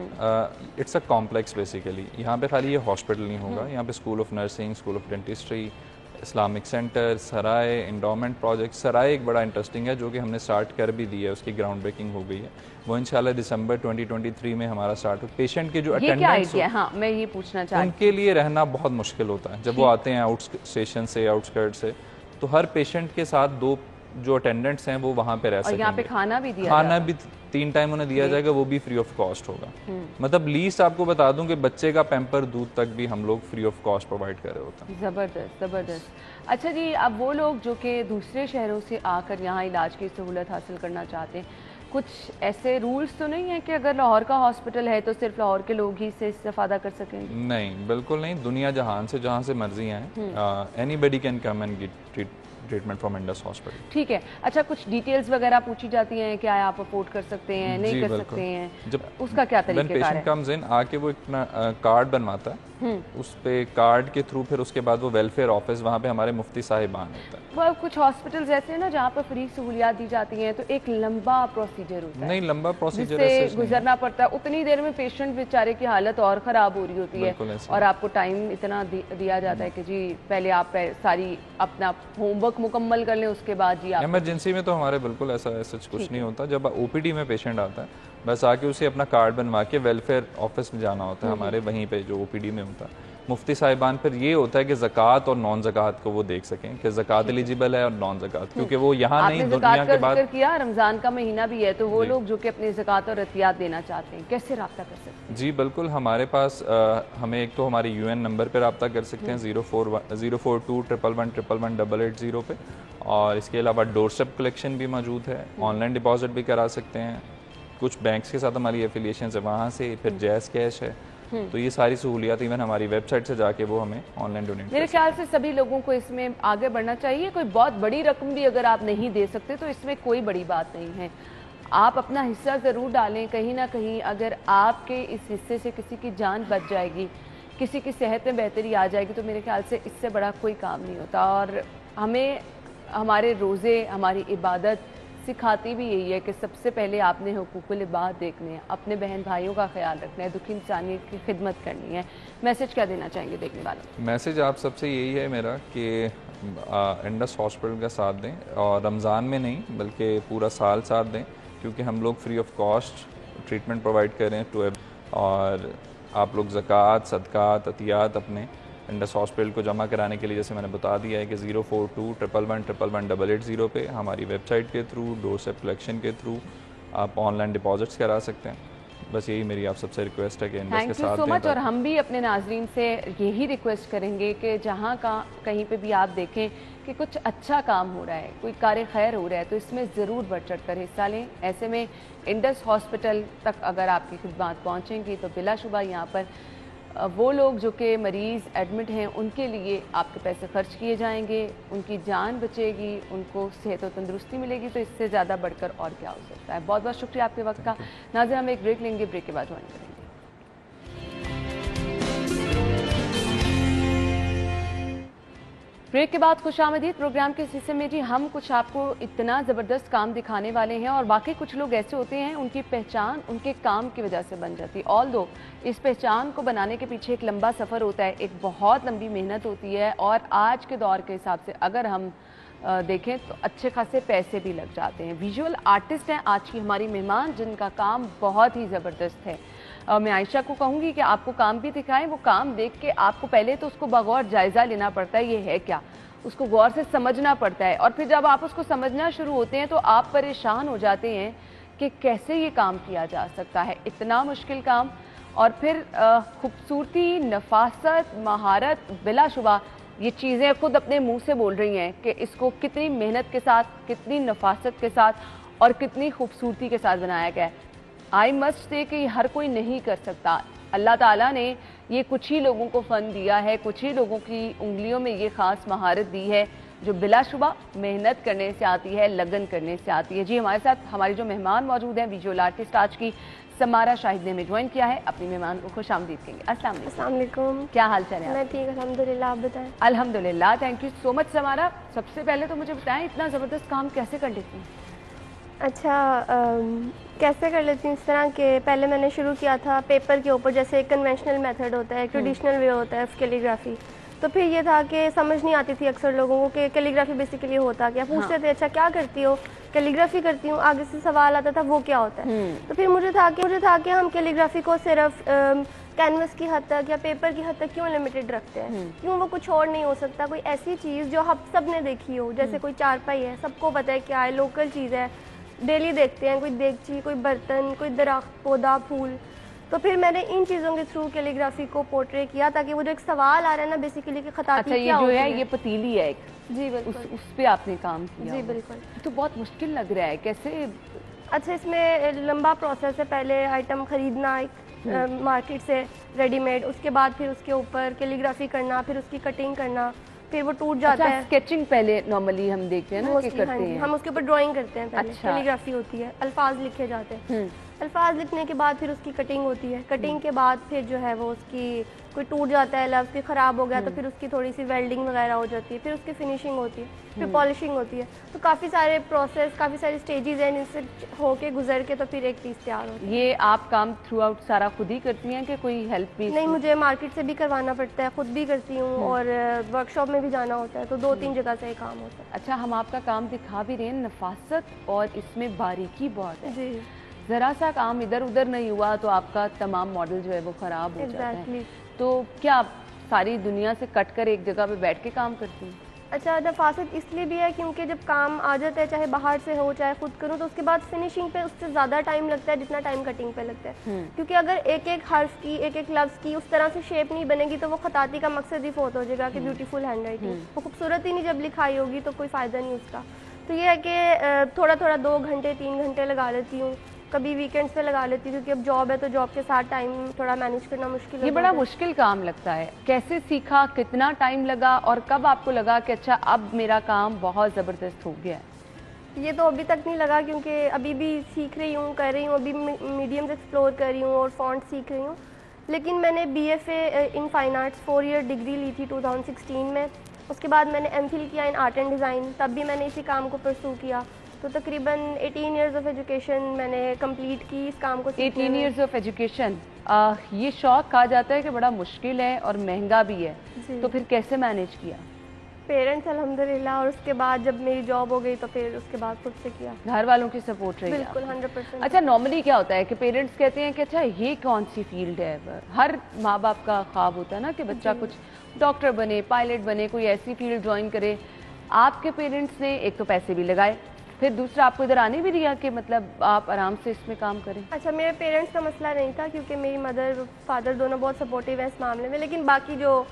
इट्स अ कॉम्प्लेक्स बेसिकली। यहाँ पे खाली ये हॉस्पिटल नहीं होगा, यहाँ पे school of nursing, school of dentistry, Islamic centre, सराय, एंडोमेंट प्रोजेक्ट। सराय एक बड़ा इंटरेस्टिंग है जो कि हमने स्टार्ट कर भी दिया है, उसकी ग्राउंड ब्रेकिंग हो गई है। वो इंशाल्लाह दिसंबर 2023 में हमारा स्टार्ट हो। पेशेंट के जो अटेंडेंट्स है, हाँ, मैं ये पूछना चाहती हूं, उनके लिए रहना बहुत मुश्किल होता है जब वो आते हैं आउट स्टेशन से, आउटस्कर्ट से। तो हर पेशेंट के साथ 2 जो अटेंडेंट्स हैं वो वहाँ पे रह सकेंगे। यहाँ पे खाना भी दिया, खाना भी 3 टाइम उन्हें दिया जाएगा, वो भी फ्री ऑफ कॉस्ट होगा। मतलब लीस्ट आपको बता दूं कि बच्चे का पैम्पर, दूध तक भी हम लोग फ्री ऑफ कॉस्ट प्रोवाइड कर रहे होते हैं। ज़बरदस्त, ज़बरदस्त। अच्छा जी, अब वो लोग जो कि दूसरे शहरों से आकर यहाँ इलाज की सहूलत हासिल करना चाहते हैं, कुछ ऐसे रूल्स तो नहीं है कि अगर लाहौर का हॉस्पिटल है तो सिर्फ लाहौर के लोग ही इससे इस्तेफादा कर सकेंगे? नहीं, बिल्कुल नहीं। दुनिया जहान से, जहाँ से मर्जी आए, anybody can come and get treatment from Indus hospital. ठीक है। अच्छा, कुछ डिटेल्स वगैरह पूछी जाती हैं, क्या आप अफोर्ड कर सकते हैं, नहीं कर सकते हैं, जब उसका क्या तरीका है? पेशेंट कम्स इन, आके वो एक कार्ड बनवाता है, उस पे कार्ड के थ्रू फिर उसके बाद वो वेलफेयर ऑफिस, वहाँ पे हमारे मुफ्ती साहिबान होता है। वो कुछ हॉस्पिटल्स ऐसे हैं ना जहाँ पर फ्री सहूलियात दी जाती हैं, तो एक लंबा प्रोसीजर होता है। नहीं, लंबा प्रोसीजर से गुजरना पड़ता है, उतनी देर में पेशेंट बेचारे की हालत और ख़राब हो रही होती है, और आपको टाइम इतना दिया जाता है कि जी पहले आप सारी अपना होमवर्क मुकम्मल कर लें, उसके बाद जी आप। इमरजेंसी में तो हमारे बिल्कुल ऐसा कुछ नहीं होता। जब OPD में पेशेंट आता है, बस आके उसे अपना कार्ड बनवा के वेलफेयर ऑफिस में जाना होता है, हमारे वहीं पे जो OPD में होता है। मुफ्ती साहिबान फिर ये होता है कि ज़कात और नॉन ज़कात को वो देख सकें कि ज़कात एलिजिबल है और नॉन ज़कात, क्योंकि वो यहाँ नहीं, दुनिया के बाद किया। रमज़ान का महीना भी है, तो वो लोग जो कि अपनी ज़कात और अतियात देना चाहते हैं, कैसे रब्ता कर सकते हैं? जी बिल्कुल, हमारे पास हमें एक तो हमारे UN नंबर पे रब्ता कर सकते हैं 042 111 111 880 पे, और इसके अलावा डोरस्टेप कलेक्शन भी मौजूद है, ऑनलाइन डिपॉजिट भी करा सकते हैं, कुछ बैंक्स के साथ हमारी एफिलिएशन है वहाँ से, फिर जैज़ कैश है। तो ये सारी सहूलियात इवन हमारी वेबसाइट से जाके वो हमें ऑनलाइन डोनेट। मेरे ख्याल से सभी लोगों को इसमें आगे बढ़ना चाहिए। कोई बहुत बड़ी रकम भी अगर आप नहीं दे सकते तो इसमें कोई बड़ी बात नहीं है, आप अपना हिस्सा ज़रूर डालें। कहीं ना कहीं अगर आपके इस हिस्से से किसी की जान बच जाएगी, किसी की सेहत में बेहतरी आ जाएगी, तो मेरे ख्याल से इससे बड़ा कोई काम नहीं होता। और हमें हमारे रोज़े, हमारी इबादत सिखाती भी यही है कि सबसे पहले आपने हुकूकुल इबाद देखने हैं, अपने बहन भाइयों का ख्याल रखना है, दुखी इंसानियत की खिदमत करनी है। मैसेज क्या देना चाहेंगे देखने वालों? मैसेज आप सबसे यही है मेरा कि इंडस हॉस्पिटल का साथ दें, और रमज़ान में नहीं बल्कि पूरा साल साथ दें, क्योंकि हम लोग free of cost treatment provide करें टू, और आप लोग ज़कात, सदकात, अतियात अपने इंडस हॉस्पिटल को जमा कराने के लिए, जैसे मैंने बता दिया है कि 042 111 111 880 पे, हमारी वेबसाइट के थ्रू, डोरस्टेप कलेक्शन के थ्रू आप ऑनलाइन डिपॉजिट्स करा सकते हैं। बस यही मेरी आप सबसे रिक्वेस्ट है कि इंडस के साथ दें। Thank you so much. और हम भी अपने नाजरीन से यही रिक्वेस्ट करेंगे कि जहाँ का कहीं पे भी आप देखें कि कुछ अच्छा काम हो रहा है, कोई कार खैर हो रहा है, तो इसमें ज़रूर बढ़ चढ़ कर हिस्सा लें। ऐसे में इंडस हॉस्पिटल तक अगर आपकी खिदमत पहुँचेंगी तो बिलाशुबा यहाँ पर वो लोग जो कि मरीज़ एडमिट हैं उनके लिए आपके पैसे खर्च किए जाएंगे, उनकी जान बचेगी, उनको सेहत और तंदुरुस्ती मिलेगी, तो इससे ज़्यादा बढ़कर और क्या हो सकता है। बहुत बहुत शुक्रिया आपके वक्त का। नाज़रीन, हम एक ब्रेक लेंगे, ब्रेक के बाद ज्वाइन करेंगे। ब्रेक के बाद खुशामदीद। प्रोग्राम के इस हिस्से में जी हम कुछ आपको इतना ज़बरदस्त काम दिखाने वाले हैं, और बाकी कुछ लोग ऐसे होते हैं उनकी पहचान उनके काम की वजह से बन जाती है। ऑल्दो इस पहचान को बनाने के पीछे एक लंबा सफ़र होता है, एक बहुत लंबी मेहनत होती है, और आज के दौर के हिसाब से अगर हम देखें तो अच्छे खासे पैसे भी लग जाते हैं। विजुअल आर्टिस्ट हैं आज की हमारी मेहमान, जिनका काम बहुत ही ज़बरदस्त है। मैं आयशा को कहूँगी कि आपको काम भी दिखाएं। वो काम देख के आपको पहले तो उसको बगौर जायज़ा लेना पड़ता है, ये है क्या, उसको गौर से समझना पड़ता है, और फिर जब आप उसको समझना शुरू होते हैं तो आप परेशान हो जाते हैं कि कैसे ये काम किया जा सकता है, इतना मुश्किल काम, और फिर खूबसूरती, नफासत, महारत, बिलाशुबा ये चीज़ें खुद अपने मुंह से बोल रही हैं कि इसको कितनी मेहनत के साथ, कितनी नफासत के साथ और कितनी खूबसूरती के साथ बनाया गया है। आई मस्ट से कि हर कोई नहीं कर सकता। अल्लाह ताला ने ये कुछ ही लोगों को फ़न दिया है, कुछ ही लोगों की उंगलियों में ये ख़ास महारत दी है जो बिलाशुबा मेहनत करने से आती है, लगन करने से आती है। जी, हमारे साथ हमारे जो मेहमान मौजूद हैं, विजुअल आर्टिस्ट आज की समारा शाहिद ने हमें ज्वाइन किया है। अपनी मेहमान को खुश आमदीद कहेंगे। अस्सलाम वालेकुम, क्या हाल चाल है? मैं ठीक, अल्हम्दुलिल्लाह, आप बताएं? अल्हम्दुलिल्लाह, thank you so much Samara. सबसे पहले तो मुझे बताएं, इतना ज़बरदस्त काम कैसे कर लेती हैं? अच्छा, कैसे कर लेती हूँ इस तरह के, पहले मैंने शुरू किया था पेपर के ऊपर, जैसे एक कन्वेंशनल मेथड होता है, एक ट्रेडिशनल वे होता है कैलीग्राफी। तो फिर ये था कि समझ नहीं आती थी अक्सर लोगों को कि कैलीग्राफी बेसिकली होता क्या। पूछते थे अच्छा क्या करती हो, कैलीग्राफी करती हूँ, आगे से सवाल आता था वो क्या होता है। तो फिर मुझे था कि हम कैलीग्राफी को सिर्फ कैनवस की हद तक या पेपर की हद तक क्यों लिमिटेड रखते हैं, क्यों वो कुछ और नहीं हो सकता, कोई ऐसी चीज़ जो हम सब ने देखी हो, जैसे कोई चारपाई है, सबको पता है क्या है, लोकल चीज़ है, डेली देखते हैं, कोई देगची, कोई बर्तन, कोई दरख्त, पौधा, फूल। तो फिर मैंने इन चीज़ों के थ्रू कैलीग्राफी को पोर्ट्रे किया ताकि वो जो एक सवाल आ रहा है ना बेसिकली कि खताती अच्छा, क्या ये जो होती है ये पतीली है एक, जी बिल्कुल, उस पे आपने काम किया? जी बिल्कुल। तो बहुत मुश्किल लग रहा है, कैसे? अच्छा, इसमें लंबा प्रोसेस है। पहले आइटम खरीदना एक मार्केट से रेडीमेड, उसके बाद फिर उसके ऊपर कैलीग्राफी करना, फिर उसकी कटिंग करना, फिर वो टूट जाता है। स्केचिंग पहले नॉर्मली हम देखते हैं ना कि करते हैं, हम उसके ऊपर ड्राइंग करते हैं पहले। अच्छा। कैलीग्राफी होती है, अल्फाज लिखे जाते हैं, अल्फाज लिखने के बाद फिर उसकी कटिंग होती है, कटिंग के बाद फिर जो है वो उसकी कोई टूट जाता है लफ्ज़, फिर ख़राब हो गया तो फिर उसकी थोड़ी सी वेल्डिंग वगैरह हो जाती है, फिर उसकी फिनिशिंग होती है, फिर पॉलिशिंग होती है। तो काफ़ी सारे प्रोसेस, काफ़ी सारी स्टेजेस हैं जिनसे होके गुजर के तो फिर एक पीस तैयार होती है। ये आप काम थ्रू आउट सारा खुद ही करती हैं कि कोई हेल्प भी? नहीं, मुझे मार्केट से भी करवाना पड़ता है, खुद भी करती हूँ और वर्कशॉप में भी जाना होता है, तो 2-3 जगह से ये काम होता है। अच्छा, हम आपका काम दिखा भी रहे हैं, नफासत और इसमें बारीकी बहुत है। जी, ज़रा सा काम इधर उधर नहीं हुआ तो आपका तमाम मॉडल जो है वो ख़राब हो जाता है। तो क्या आप सारी दुनिया से कट कर एक जगह पे बैठ के काम करती हैं? अच्छा, नफासत इसलिए भी है क्योंकि जब काम आ जाता है, चाहे बाहर से हो चाहे खुद करूँ, तो उसके बाद फिनिशिंग पे उससे ज़्यादा टाइम लगता है जितना टाइम कटिंग पे लगता है। क्योंकि अगर एक एक हर्फ की, एक एक लफ्ज़ की उस तरह से शेप नहीं बनेगी तो वो खताती का मकसद ही फोत हो जाएगा कि ब्यूटीफुल हैंड राइटिंग, वो खूबसूरत ही नहीं जब लिखाई होगी तो कोई फ़ायदा नहीं उसका। तो ये है कि थोड़ा थोड़ा 2 घंटे 3 घंटे लगा लेती हूँ, कभी वीकेंड्स पे लगा लेती हूँ, क्योंकि अब जॉब है तो जॉब के साथ टाइम थोड़ा मैनेज करना मुश्किल है। ये बड़ा मुश्किल काम लगता है, कैसे सीखा, कितना टाइम लगा और कब आपको लगा कि अच्छा अब मेरा काम बहुत ज़बरदस्त हो गया है? ये तो अभी तक नहीं लगा क्योंकि अभी भी सीख रही हूँ, कर रही हूँ, अभी मीडियम्स एक्सप्लोर कर रही हूँ और फॉन्ट सीख रही हूँ। लेकिन मैंने BFA in fine arts 4 year degree ली थी 2016 में। उसके बाद मैंने MPhil किया इन आर्ट एंड डिज़ाइन, तब भी मैंने इसी काम को परसू किया। तो तकरीबन 18 इयर्स ऑफ एजुकेशन मैंने कंप्लीट की इस काम को। 18 इयर्स ऑफ एजुकेशन, ये शौक कहा जाता है कि बड़ा मुश्किल है और महंगा भी है, तो फिर कैसे मैनेज किया? पेरेंट्स अल्हम्दुलिल्लाह, और उसके बाद जब मेरी जॉब हो गई तो फिर उसके बाद खुद से किया। घर वालों की सपोर्ट रही? बिल्कुल 100%। अच्छा, नॉर्मली क्या होता है कि पेरेंट्स कहते हैं कि अच्छा ये कौन सी फील्ड है, हर माँ बाप का ख्वाब होता है ना कि बच्चा कुछ डॉक्टर बने, पायलट बने, कोई ऐसी फील्ड ज्वाइन करे। आपके पेरेंट्स ने एक तो पैसे भी लगाए, फिर दूसरा आपको इधर आने भी दिया कि मतलब आप आराम से इसमें काम करें? अच्छा, मेरे पेरेंट्स का मसला नहीं था क्योंकि मेरी मदर फादर दोनों बहुत सपोर्टिव है इस मामले में, लेकिन बाकी जो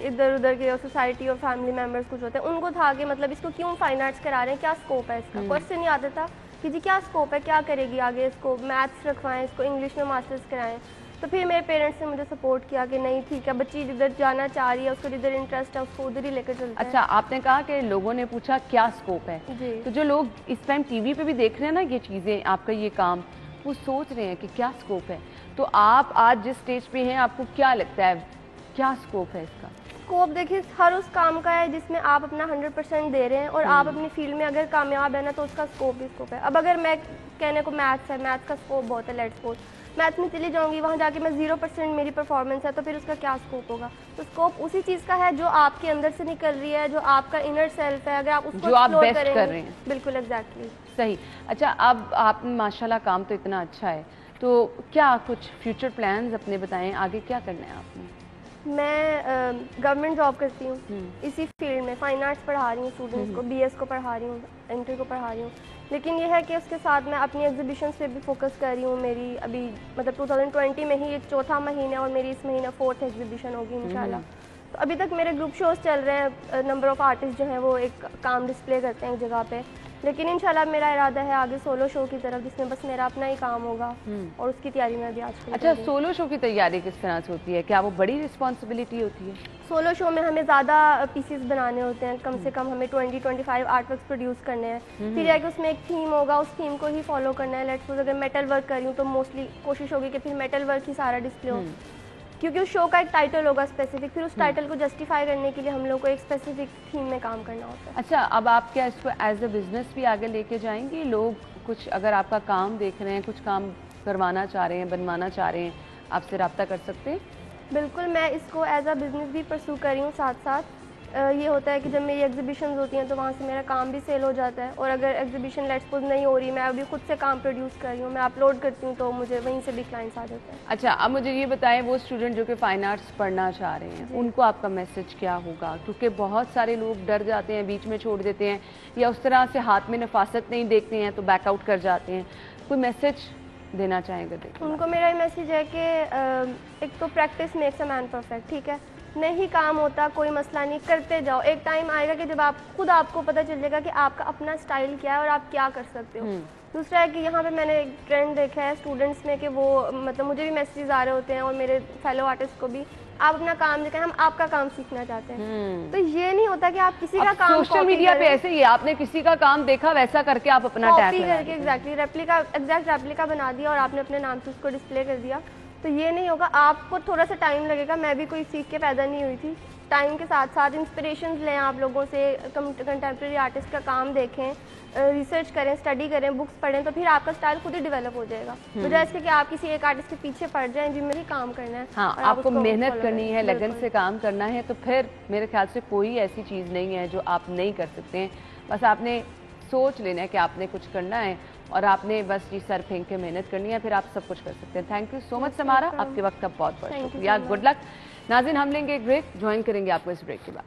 इधर उधर के सोसाइटी और फैमिली मेम्बर्स कुछ होते हैं उनको था कि मतलब इसको क्यों फाइन आर्ट्स करा रहे हैं, क्या स्कोप है इसका। क्वेश्चन नहीं आता था कि जी क्या स्कोप है, क्या करेगी आगे, इसको मैथ्स रखवाएं, इसको इंग्लिश में मास्टर्स कराएं। तो फिर मेरे पेरेंट्स ने मुझे सपोर्ट किया कि नहीं ठीक है, बच्ची जिधर जाना चाह रही है, उसको जिधर इंटरेस्ट है उसको उधर ही लेकर चलते हैं। अच्छा, आपने कहा कि लोगों ने पूछा क्या स्कोप है, जी। तो जो लोग इस टाइम टीवी पे भी देख रहे हैं ना ये चीज़ें, आपका ये काम, वो सोच रहे हैं कि क्या स्कोप है। तो आप आज जिस स्टेज पे हैं आपको क्या लगता है क्या स्कोप है इसका? स्कोप देखिए हर उस काम का है जिसमें आप अपना 100% दे रहे हैं और आप अपनी फील्ड में अगर कामयाब है ना तो उसका स्कोप ही स्कोप है। अब अगर मैं कहने को मैथ्स है, मैथ्स का स्कोप बहुत है, लेट्स सपोज मैथ में चली जाऊंगी, वहाँ जाके मैं 0% मेरी परफॉर्मेंस है तो फिर उसका क्या स्कोप होगा। तो स्कोप उसी चीज़ का है जो आपके अंदर से निकल रही है, जो आपका इनर सेल्फ है, अगर आप उसको जो आप एक्सप्लोर बेस्ट करेंगे। कर रहे हैं। बिल्कुल एग्जैक्टली। सही। अच्छा, अब आपने माशाल्लाह काम तो इतना अच्छा है, तो क्या कुछ फ्यूचर प्लान्स अपने बताएं, आगे क्या करना है आपने? मैं गवर्नमेंट जॉब करती हूँ इसी फील्ड में, फाइन आर्ट्स पढ़ा रही हूँ स्टूडेंट्स को, BS को पढ़ा रही हूँ, इंटर को पढ़ा रही हूँ। लेकिन ये है कि उसके साथ मैं अपनी एग्जीबिशन पे भी फोकस कर रही हूँ। मेरी अभी मतलब 2020 में ही ये चौथा महीना और मेरी इस महीने 4th एग्जीबिशन होगी इंशाल्लाह। तो अभी तक मेरे ग्रुप शोज चल रहे हैं, नंबर ऑफ़ आर्टिस्ट जो हैं वो एक काम डिस्प्ले करते हैं एक जगह पे, लेकिन इंशाल्लाह मेरा इरादा है आगे सोलो शो की तरफ, जिसमें बस मेरा अपना ही काम होगा और उसकी तैयारी में भी आजकल। अच्छा, सोलो शो की तैयारी किस तरह से होती है? क्या वो बड़ी रिस्पॉन्सिबिलिटी होती है? सोलो शो में हमें ज़्यादा पीसेस बनाने होते हैं, कम से कम हमें 20-25 आर्ट वर्क्स प्रोड्यूस करने हैं। फिर जाके उसमें एक थीम होगा, उस थीम को ही फॉलो करना है। लेट्स सपोज अगर मेटल वर्क कर रही हूँ तो मोस्टली कोशिश होगी कि फिर मेटल वर्क ही सारा डिस्प्ले हो, क्योंकि उस शो का एक टाइटल होगा स्पेसिफिक, फिर उस टाइटल को जस्टिफाई करने के लिए हम लोग को एक स्पेसिफिक थीम में काम करना होता है। अच्छा, अब आप क्या इसको एज अ बिजनेस भी आगे लेके जाएंगे? लोग कुछ अगर आपका काम देख रहे हैं, कुछ काम करवाना चाह रहे हैं, बनवाना चाह रहे हैं, आपसे रब्ता कर सकते हैं? बिल्कुल, मैं इसको एज अ बिज़नेस भी परस्यू कर रही हूँ। साथ साथ ये होता है कि जब मेरी एग्जीबिशंस होती हैं तो वहाँ से मेरा काम भी सेल हो जाता है, और अगर एग्जीबिशन लेट्स सपोज नहीं हो रही, मैं अभी खुद से काम प्रोड्यूस कर रही हूँ, मैं अपलोड करती हूँ, तो मुझे वहीं से भी क्लाइंट्स आ जाते हैं। अच्छा, अब मुझे ये बताएं, वो स्टूडेंट जो कि फाइन आर्ट्स पढ़ना चाह रहे हैं, उनको आपका मैसेज क्या होगा? क्योंकि बहुत सारे लोग डर जाते हैं, बीच में छोड़ देते हैं, या उस तरह से हाथ में नफासत नहीं देखते हैं तो बैकआउट कर जाते हैं। कोई मैसेज देना चाहेंगे? देखिए, उनको मेरा ये मैसेज है कि एक तो practice makes a man perfect, ठीक है, नहीं काम होता कोई मसला नहीं, करते जाओ। एक टाइम आएगा कि जब आप खुद आपको पता चल जाएगा कि आपका अपना स्टाइल क्या है और आप क्या कर सकते हो। दूसरा है कि यहाँ पे मैंने एक ट्रेंड देखा है स्टूडेंट्स में कि वो मतलब मुझे भी मैसेजेस आ रहे होते हैं और मेरे फेलो आर्टिस्ट को भी, आप अपना काम दिखाएं, हम आपका काम सीखना चाहते हैं। तो ये नहीं होता कि आप किसी का काम सोशल मीडिया पे ऐसे ही आपने किसी का काम देखा, वैसा करके आप अपना टैग लगा करके एग्जैक्ट रेप्लिका बना दिया और आपने अपने नाम से उसको डिस्प्ले कर दिया। तो ये नहीं होगा, आपको थोड़ा सा टाइम लगेगा। मैं भी कोई सीख के पैदा नहीं हुई थी। टाइम के साथ साथ इंस्पिरेशंस लें आप लोगों से, कंटेम्प्रेरी आर्टिस्ट का काम देखें, रिसर्च करें, स्टडी करें, बुक्स पढ़ें, तो फिर आपका स्टाइल खुद ही डेवलप हो जाएगा, बजाय इसके कि आप किसी एक आर्टिस्ट के पीछे पड़ जाएं जिनमें ही काम करना है। हाँ, आपको मेहनत करनी है, लगन से काम करना है, तो फिर मेरे ख्याल से कोई ऐसी चीज़ नहीं है जो आप नहीं कर सकते हैं। बस आपने सोच लेना है कि आपने कुछ करना है और आपने बस ये सर फेंक के मेहनत करनी है, फिर आप सब कुछ कर सकते हैं। Thank you so much Samara, आपके वक्त का बहुत बहुत शुक्रिया। Good luck. नाज़रीन, हम लेंगे एक ब्रेक, ज्वाइन करेंगे आपको इस ब्रेक के बाद।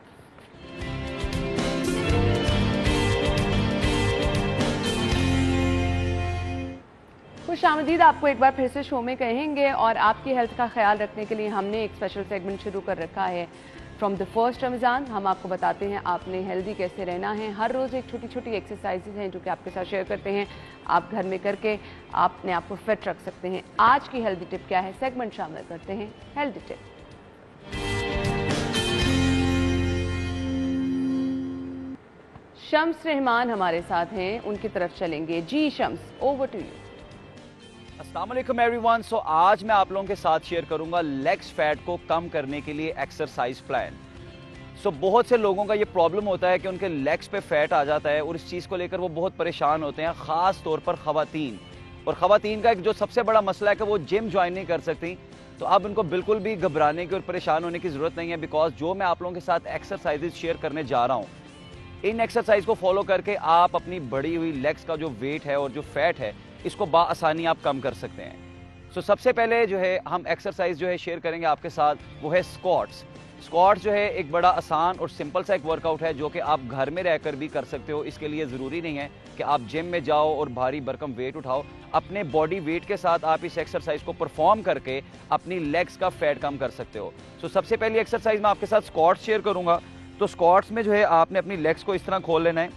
खुश आमदीद आपको एक बार फिर से शो में कहेंगे, और आपकी हेल्थ का ख्याल रखने के लिए हमने एक स्पेशल सेगमेंट शुरू कर रखा है, फ्रॉम द फर्स्ट रमज़ान। हम आपको बताते हैं आपने हेल्दी कैसे रहना है। हर रोज़ एक छोटी छोटी एक्सरसाइजेज हैं जो कि आपके साथ शेयर करते हैं, आप घर में करके आपने आपको फिट रख सकते हैं। आज की हेल्दी टिप क्या है, सेगमेंट शामिल करते हैं हेल्दी टिप। शम्स रहमान हमारे साथ हैं, उनकी तरफ चलेंगे। जी शम्स, ओवर टू यू। अस्सलाम वालेकुम एवरीवन। सो आज मैं आप लोगों के साथ शेयर करूंगा लेग्स फैट को कम करने के लिए एक्सरसाइज प्लान। सो बहुत से लोगों का ये प्रॉब्लम होता है कि उनके लेग्स पे फैट आ जाता है और इस चीज़ को लेकर वो बहुत परेशान होते हैं, ख़ास तौर पर ख़वातीन। और ख़वातीन का एक जो सबसे बड़ा मसला है कि वो जिम ज्वाइन नहीं कर सकती। तो अब उनको बिल्कुल भी घबराने की और परेशान होने की ज़रूरत नहीं है, बिकॉज जो मैं आप लोगों के साथ एक्सरसाइजेज शेयर करने जा रहा हूँ, इन एक्सरसाइज को फॉलो करके आप अपनी बढ़ी हुई लेग्स का जो वेट है और जो फैट है इसको बाआसानी आप कम कर सकते हैं। सो सबसे पहले जो है हम एक्सरसाइज जो है शेयर करेंगे आपके साथ, वो है स्क्वाट्स। स्क्वाट्स जो है एक बड़ा आसान और सिंपल सा एक वर्कआउट है जो कि आप घर में रहकर भी कर सकते हो। इसके लिए ज़रूरी नहीं है कि आप जिम में जाओ और भारी भरकम वेट उठाओ। अपने बॉडी वेट के साथ आप इस एक्सरसाइज को परफॉर्म करके अपनी लेग्स का फैट कम कर सकते हो। सो सबसे पहली एक्सरसाइज मैं आपके साथ स्क्वाट्स शेयर करूँगा। तो स्क्वाट्स में जो है आपने अपनी लेग्स को इस तरह खोल लेना है,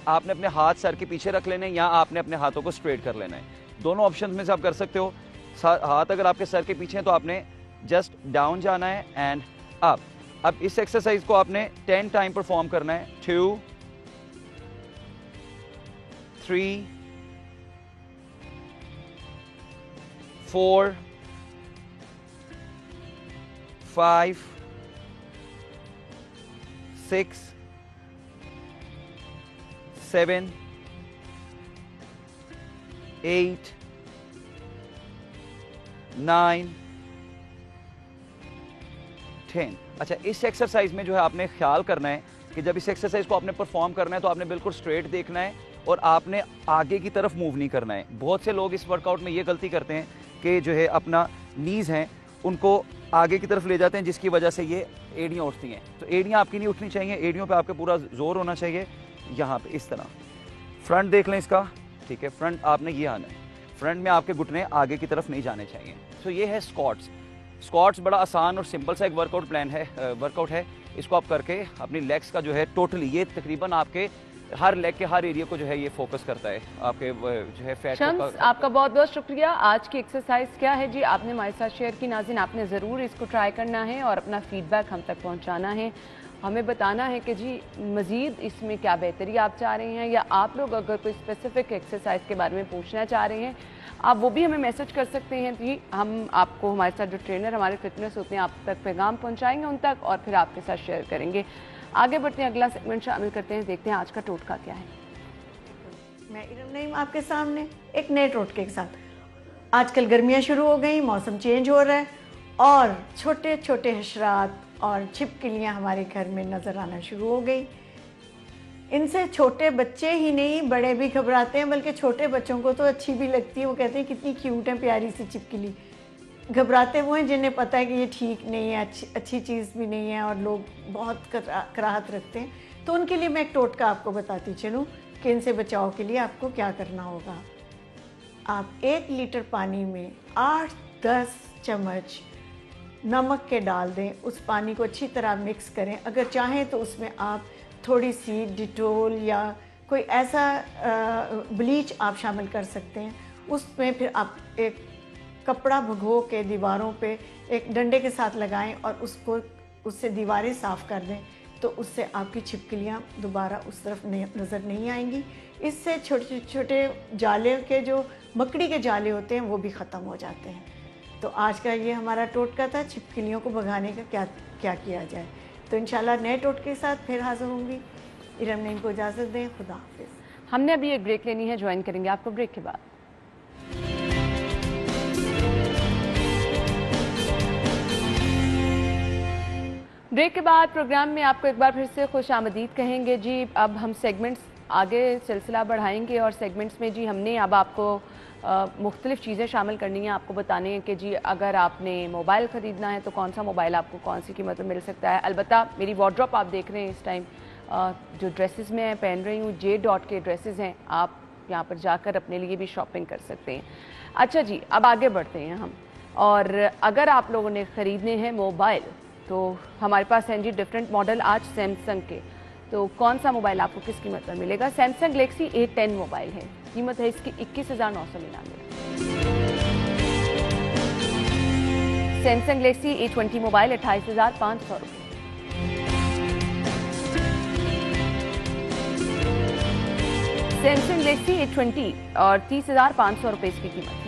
आपने अपने हाथ सर के पीछे रख लेने हैं या आपने अपने हाथों को स्ट्रेट कर लेना है। दोनों ऑप्शन में से आप कर सकते हो। हाथ अगर आपके सर के पीछे हैं तो आपने जस्ट डाउन जाना है एंड अप। अब इस एक्सरसाइज को आपने 10 टाइम परफॉर्म करना है। 2 3 4 5 6 7 8 9 10। अच्छा, इस एक्सरसाइज में जो है आपने ख्याल करना है कि जब इस एक्सरसाइज को आपने परफॉर्म करना है तो आपने बिल्कुल स्ट्रेट देखना है और आपने आगे की तरफ मूव नहीं करना है। बहुत से लोग इस वर्कआउट में ये गलती करते हैं कि जो है अपना नीज हैं उनको आगे की तरफ ले जाते हैं, जिसकी वजह से ये एड़ियाँ उठती हैं। तो एड़ियाँ आपकी नहीं उठनी चाहिए, एड़ियों पे आपका पूरा जोर होना चाहिए। यहाँ पे इस तरह फ्रंट देख लें इसका, ठीक है, फ्रंट आपने ये आना है, फ्रंट में आपके घुटने आगे की तरफ नहीं जाने चाहिए। तो ये है स्क्वाट्स। स्क्वाट्स बड़ा आसान और सिंपल सा एक वर्कआउट है। इसको आप करके अपनी लेग्स का जो है टोटली, ये तकरीबन आपके हर लेग के हर एरिया को जो है ये फोकस करता है आपके जो है फैट शम्स, आपका बहुत बहुत शुक्रिया। आज की एक्सरसाइज क्या है जी, आपने हमारे साथ शेयर की। नाज़रीन, आपने ज़रूर इसको ट्राई करना है और अपना फीडबैक हम तक पहुंचाना है। हमें बताना है कि जी मज़ीद इसमें क्या बेहतरी आप चाह रहे हैं, या आप लोग अगर कोई स्पेसिफिक एक्सरसाइज के बारे में पूछना चाह रहे हैं, आप वो भी हमें मैसेज कर सकते हैं जी। हम आपको, हमारे साथ जो ट्रेनर हमारे फिटनेस होते हैं, आप तक पैगाम पहुँचाएँगे उन तक और फिर आपके साथ शेयर करेंगे। आगे बढ़ते हैं, अगला सेगमेंट शामिल करते हैं, देखते हैं आज का टोटका क्या है। मैं इरम नईम आपके सामने एक नए टोटके के साथ। आजकल गर्मियाँ शुरू हो गई, मौसम चेंज हो रहा है और छोटे छोटे हशरात और छिपकलियाँ हमारे घर में नज़र आना शुरू हो गई। इनसे छोटे बच्चे ही नहीं, बड़े भी घबराते हैं, बल्कि छोटे बच्चों को तो अच्छी भी लगती है। वो कहते हैं कितनी क्यूट है प्यारी सी छिपकली। घबराते वो हैं जिन्हें पता है कि ये ठीक नहीं है, अच्छी चीज़ भी नहीं है और लोग बहुत कराहत रखते हैं। तो उनके लिए मैं एक टोटका आपको बताती चलूँ कि इनसे बचाव के लिए आपको क्या करना होगा। आप 1 लीटर पानी में 8-10 चम्मच नमक के डाल दें। उस पानी को अच्छी तरह मिक्स करें। अगर चाहें तो उसमें आप थोड़ी सी डिटोल या कोई ऐसा ब्लीच आप शामिल कर सकते हैं। उसमें फिर आप एक कपड़ा भिगो के दीवारों पे एक डंडे के साथ लगाएं और उससे दीवारें साफ़ कर दें। तो उससे आपकी छिपकलियाँ दोबारा उस तरफ नज़र नहीं आएंगी। इससे छोटे छोटे जाले के जो मकड़ी के जाले होते हैं वो भी ख़त्म हो जाते हैं। तो आज का ये हमारा टोटका था, छिपकलियों को भगाने का क्या किया जाए। तो इंशाल्लाह नए टोटके के साथ फिर हाज़िर होंगी। इरम नईम को इजाज़त दें, खुदा हाफिज़। हमने अभी एक ब्रेक लेनी है, ज्वाइन करेंगे आपको ब्रेक के बाद। ब्रेक के बाद प्रोग्राम में आपको एक बार फिर से खुश आमदीद कहेंगे जी। अब हम सेगमेंट्स आगे सिलसिला बढ़ाएंगे और सेगमेंट्स में जी हमने अब आपको मुख्तलिफ चीज़ें शामिल करनी है। आपको बताने हैं कि जी अगर आपने मोबाइल ख़रीदना है तो कौन सा मोबाइल आपको कौन सी कीमत में मिल सकता है। अलबत्ता मेरी वार्डरोब आप देख रहे हैं इस टाइम, जो ड्रेसेस मैं पहन रही हूँ J.Dot के ड्रेसेस हैं। आप यहाँ पर जाकर अपने लिए भी शॉपिंग कर सकते हैं। अच्छा जी, अब आगे बढ़ते हैं हम। और अगर आप लोगों ने ख़रीदने हैं मोबाइल तो हमारे पास हैं जी डिफरेंट मॉडल आज सैमसंग के। तो कौन सा मोबाइल आपको किस कीमत पर मिलेगा? सैमसंग गैलेक्सी A10 मोबाइल है, कीमत है इसकी 21,999। सैमसंग गैलेक्सी A20 मोबाइल 28,500 रुपये। सैमसंग गैलेक्सी A20 और 30,500 रुपये इसकी कीमत है।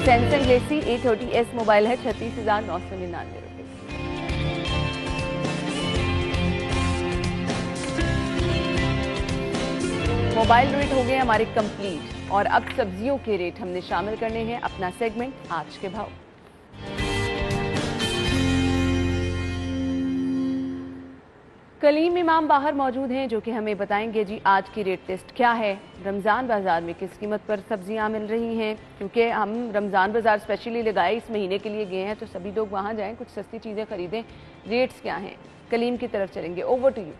सैमसंग गैलेक्सी A30s मोबाइल है 36,999 रुपये। मोबाइल रेट हो गए हमारे कंप्लीट और अब सब्जियों के रेट हमने शामिल करने हैं अपना सेगमेंट आज के भाव। कलीम इमाम बाहर मौजूद हैं जो कि हमें बताएंगे जी आज की रेट लिस्ट क्या है, रमज़ान बाज़ार में किस कीमत पर सब्जियां मिल रही हैं। क्योंकि हम रमज़ान बाज़ार स्पेशली लगाए इस महीने के लिए गए हैं, तो सभी लोग वहां जाएं, कुछ सस्ती चीज़ें खरीदें। रेट्स क्या हैं, कलीम की तरफ चलेंगे। Over to you.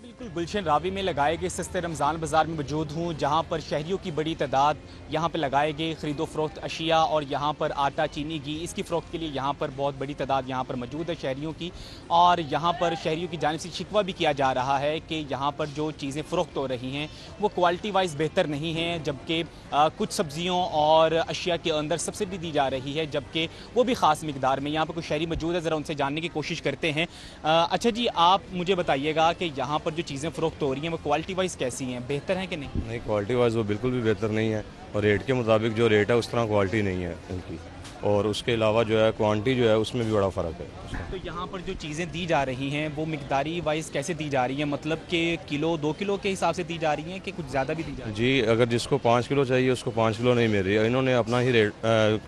बिल्कुल, गुलशन रावी में लगाए गए सस्ते रमज़ान बाज़ार में मौजूद हूँ, जहाँ पर शहरियों की बड़ी तादाद यहाँ पर लगाए गए ख़रीदो फ़रोख्त अशिया और यहाँ पर आटा, चीनी, घी, इसकी फ़रोख्त के लिए यहाँ पर बहुत बड़ी तादाद यहाँ पर मौजूद है शहरियों की। और यहाँ पर शहरियों की जानिब से शिकवा भी किया जा रहा है कि यहाँ पर जो चीज़ें फ़रोख्त हो रही हैं वो क्वालिटी वाइज बेहतर नहीं हैं, जबकि कुछ सब्जियों और अशिया के अंदर सब्सिडी दी जा रही है, जबकि वो भी ख़ास मिकदार में। यहाँ पर कुछ शहरी मौजूद है, ज़रा उनसे जानने की कोशिश करते हैं। अच्छा जी, आप मुझे बताइएगा कि यहाँ पर जो चीज़ें फ़रोख्त हो रही हैं वो क्वालिटी वाइज कैसी हैं, बेहतर हैं कि नहीं? नहीं, क्वालिटी वाइज वो बिल्कुल भी बेहतर नहीं है और रेट के मुताबिक जो रेट है उस तरह क्वालिटी नहीं है उनकी। और उसके अलावा जो है क्वांटिटी जो है उसमें भी बड़ा फ़र्क है। तो यहाँ पर जो चीज़ें दी जा रही हैं वो मिकदारी वाइज कैसे दी जा रही हैं, मतलब कि किलो 2 किलो के हिसाब से दी जा रही हैं कि कुछ ज़्यादा भी दी जा रही है? जी, अगर जिसको 5 किलो चाहिए उसको 5 किलो नहीं मिल रही है। इन्होंने अपना ही रेट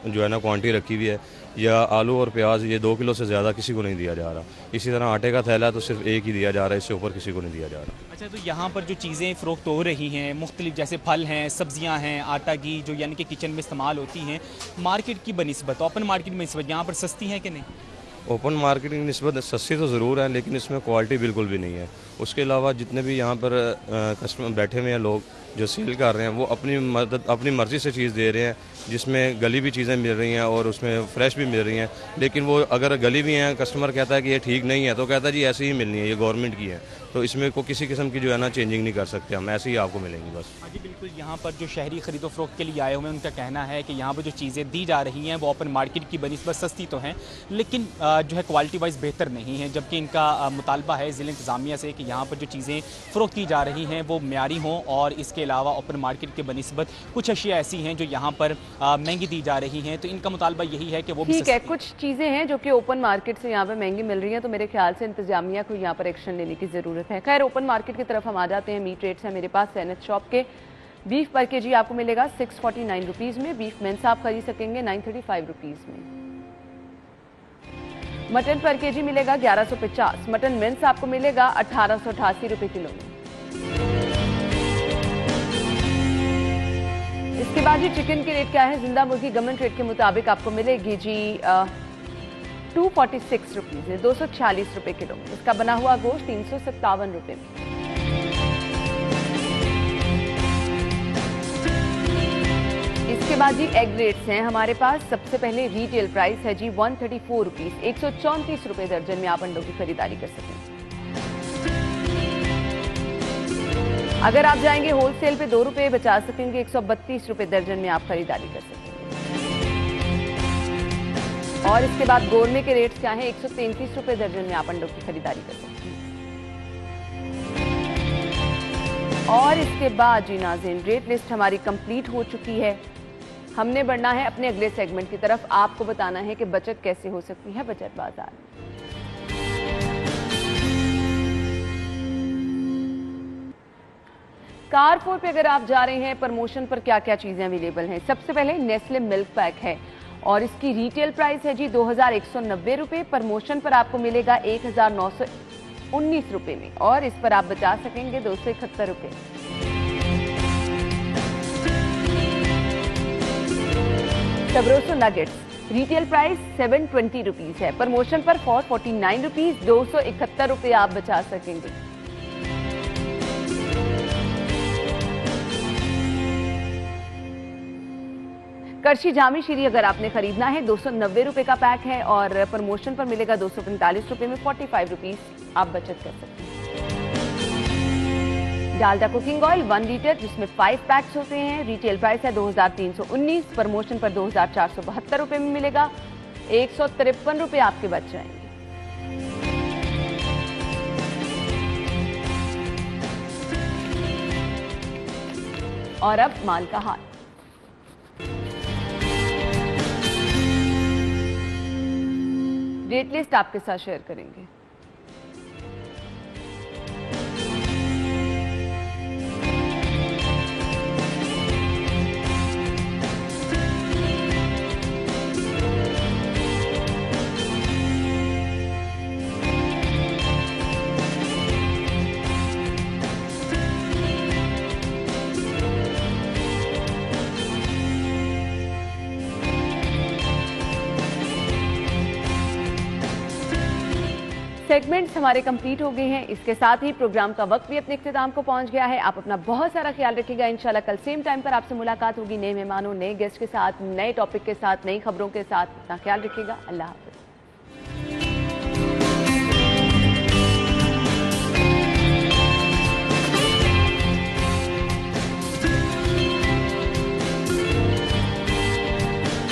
जो है ना क्वांटिटी रखी हुई है। या आलू और प्याज ये 2 किलो से ज़्यादा किसी को नहीं दिया जा रहा। इसी तरह आटे का थैला तो सिर्फ एक ही दिया जा रहा है, इससे ऊपर किसी को नहीं दिया जा रहा। अच्छा, तो यहाँ पर जो चीज़ें फ़रोख्त हो रही हैं मुख्तलिफ, जैसे फल हैं, सब्जियाँ हैं, आटा, घी, जो यानी कि किचन में इस्तेमाल होती हैं, मार्केट की बनिस्बत, ओपन मार्केट में इस वक्त यहाँ पर सस्ती हैं कि नहीं? ओपन मार्केट की निस्बत सस्ती तो ज़रूर है, लेकिन इसमें क्वालिटी बिल्कुल भी नहीं है। उसके अलावा जितने भी यहाँ पर कस्टमर बैठे हुए हैं, लोग जो सेल कर रहे हैं, वो अपनी मर्ज़ी से चीज़ दे रहे हैं, जिसमें गली भी चीज़ें मिल रही हैं और उसमें फ्रेश भी मिल रही हैं। लेकिन वो अगर गली भी हैं, कस्टमर कहता है कि ये ठीक नहीं है, तो कहता है जी ऐसी ही मिलनी है, ये गवर्नमेंट की है, तो इसमें को किसी किस्म की जो है ना चेंजिंग नहीं कर सकते हम, ऐसे ही आपको मिलेंगी बस। हाँ जी बिल्कुल, यहाँ पर जो शहरी खरीदो फरोख्त के लिए आए हुए हैं उनका कहना है कि यहाँ पर जो चीज़ें दी जा रही हैं वो ओपन मार्केट की बनिस्बत सस्ती तो हैं, लेकिन जो है क्वालिटी वाइज बेहतर नहीं है। जबकि इनका मुतालबा है ज़िला इंतज़ामिया से कि यहाँ पर जो चीज़ें फ़रोख्त की जा रही हैं वो म्यारी हों, और इसके अलावा ओपन मार्केट के बनिस्बत कुछ अशिया ऐसी हैं जो यहाँ पर महंगी दी जा रही हैं। तो इनका मुतालबा यही है कि वो ठीक है, कुछ चीज़ें हैं जो कि ओपन मार्केट से यहाँ पर महंगी मिल रही हैं, तो मेरे ख्याल से इंतजामिया को यहाँ पर एक्शन लेने की ज़रूरत है। खैर, ओपन मार्केट की तरफ हम आ जाते हैं। मीट रेट्स हैं मेरे पास सैनत शॉप के। बीफ पर केजी आपको मिलेगा 649 रुपीज़ में। बीफ मेंस आप खरीद सकेंगे 935 रुपीज़ में। मटन पर केजी मिलेगा 1150। मटन मेंस आपको मिलेगा 1888 रुपये किलो में। इसके बाद जी चिकन के रेट क्या है? जिंदा मुर्गी गवर्नमेंट रेट के मुताबिक आपको मिलेगी जी 246 रुपीज़ है, 246 रुपये किलो में। इसका बना हुआ गोश्त 357 रुपये में। इसके बाद जी एग रेट्स हैं हमारे पास। सबसे पहले रिटेल प्राइस है जी 134 रुपीज़, 134 रुपये दर्जन में आप अंडों की खरीदारी कर सकेंगे। अगर आप जाएंगे होलसेल पे 2 रुपये बचा सकेंगे, 132 रुपये दर्जन में आप खरीदारी कर सकेंगे। और इसके बाद गोरमे के रेट्स क्या हैं? 133 रुपये दर्जन में आप अंडों की खरीदारी कर सकते हैं। और इसके बाद जी नाज़रीन, रेट लिस्ट हमारी कंप्लीट हो चुकी है। हमने बढ़ना है अपने अगले सेगमेंट की तरफ। आपको बताना है कि बचत कैसे हो सकती है बचत बाजार में। कारफोर पे अगर आप जा रहे हैं, प्रमोशन पर क्या क्या चीजें अवेलेबल हैं? सबसे पहले नेस्ले मिल्क पैक है और इसकी रिटेल प्राइस है जी 2190 रुपये। प्रमोशन पर आपको मिलेगा 1919 रुपये में, और इस पर आप बचा सकेंगे 271 रुपये। सबरोसो नगेट्स रिटेल प्राइस 720 रुपीज़ है। प्रमोशन पर 449 रुपीज़, 271 रुपये आप बचा सकेंगे। करशी जामी शीरी अगर आपने खरीदना है 290 रुपये का पैक है, और प्रमोशन पर मिलेगा 245 रुपये में, 45 रुपीज़ आप बचत कर सकते हैं। डालडा कुकिंग ऑयल 1 लीटर जिसमें 5 पैक्स होते हैं, रिटेल प्राइस है 2319, प्रमोशन पर 2472 रुपये में मिलेगा, 153 रुपये आपके बच जाएंगे। और अब माल का हाल। रेट लिस्ट आपके साथ शेयर करेंगे। सेगमेंट्स हमारे कंप्लीट हो गए हैं। इसके साथ ही प्रोग्राम का वक्त भी अपने इख्तिताम को पहुंच गया है। आप अपना बहुत सारा ख्याल रखिएगा। इंशाल्लाह कल सेम टाइम पर आपसे मुलाकात होगी नए मेहमानों, नए गेस्ट के साथ, नए टॉपिक के साथ, नई खबरों के साथ। अपना ख्याल रखिएगा। अल्लाह हाफ़िज़।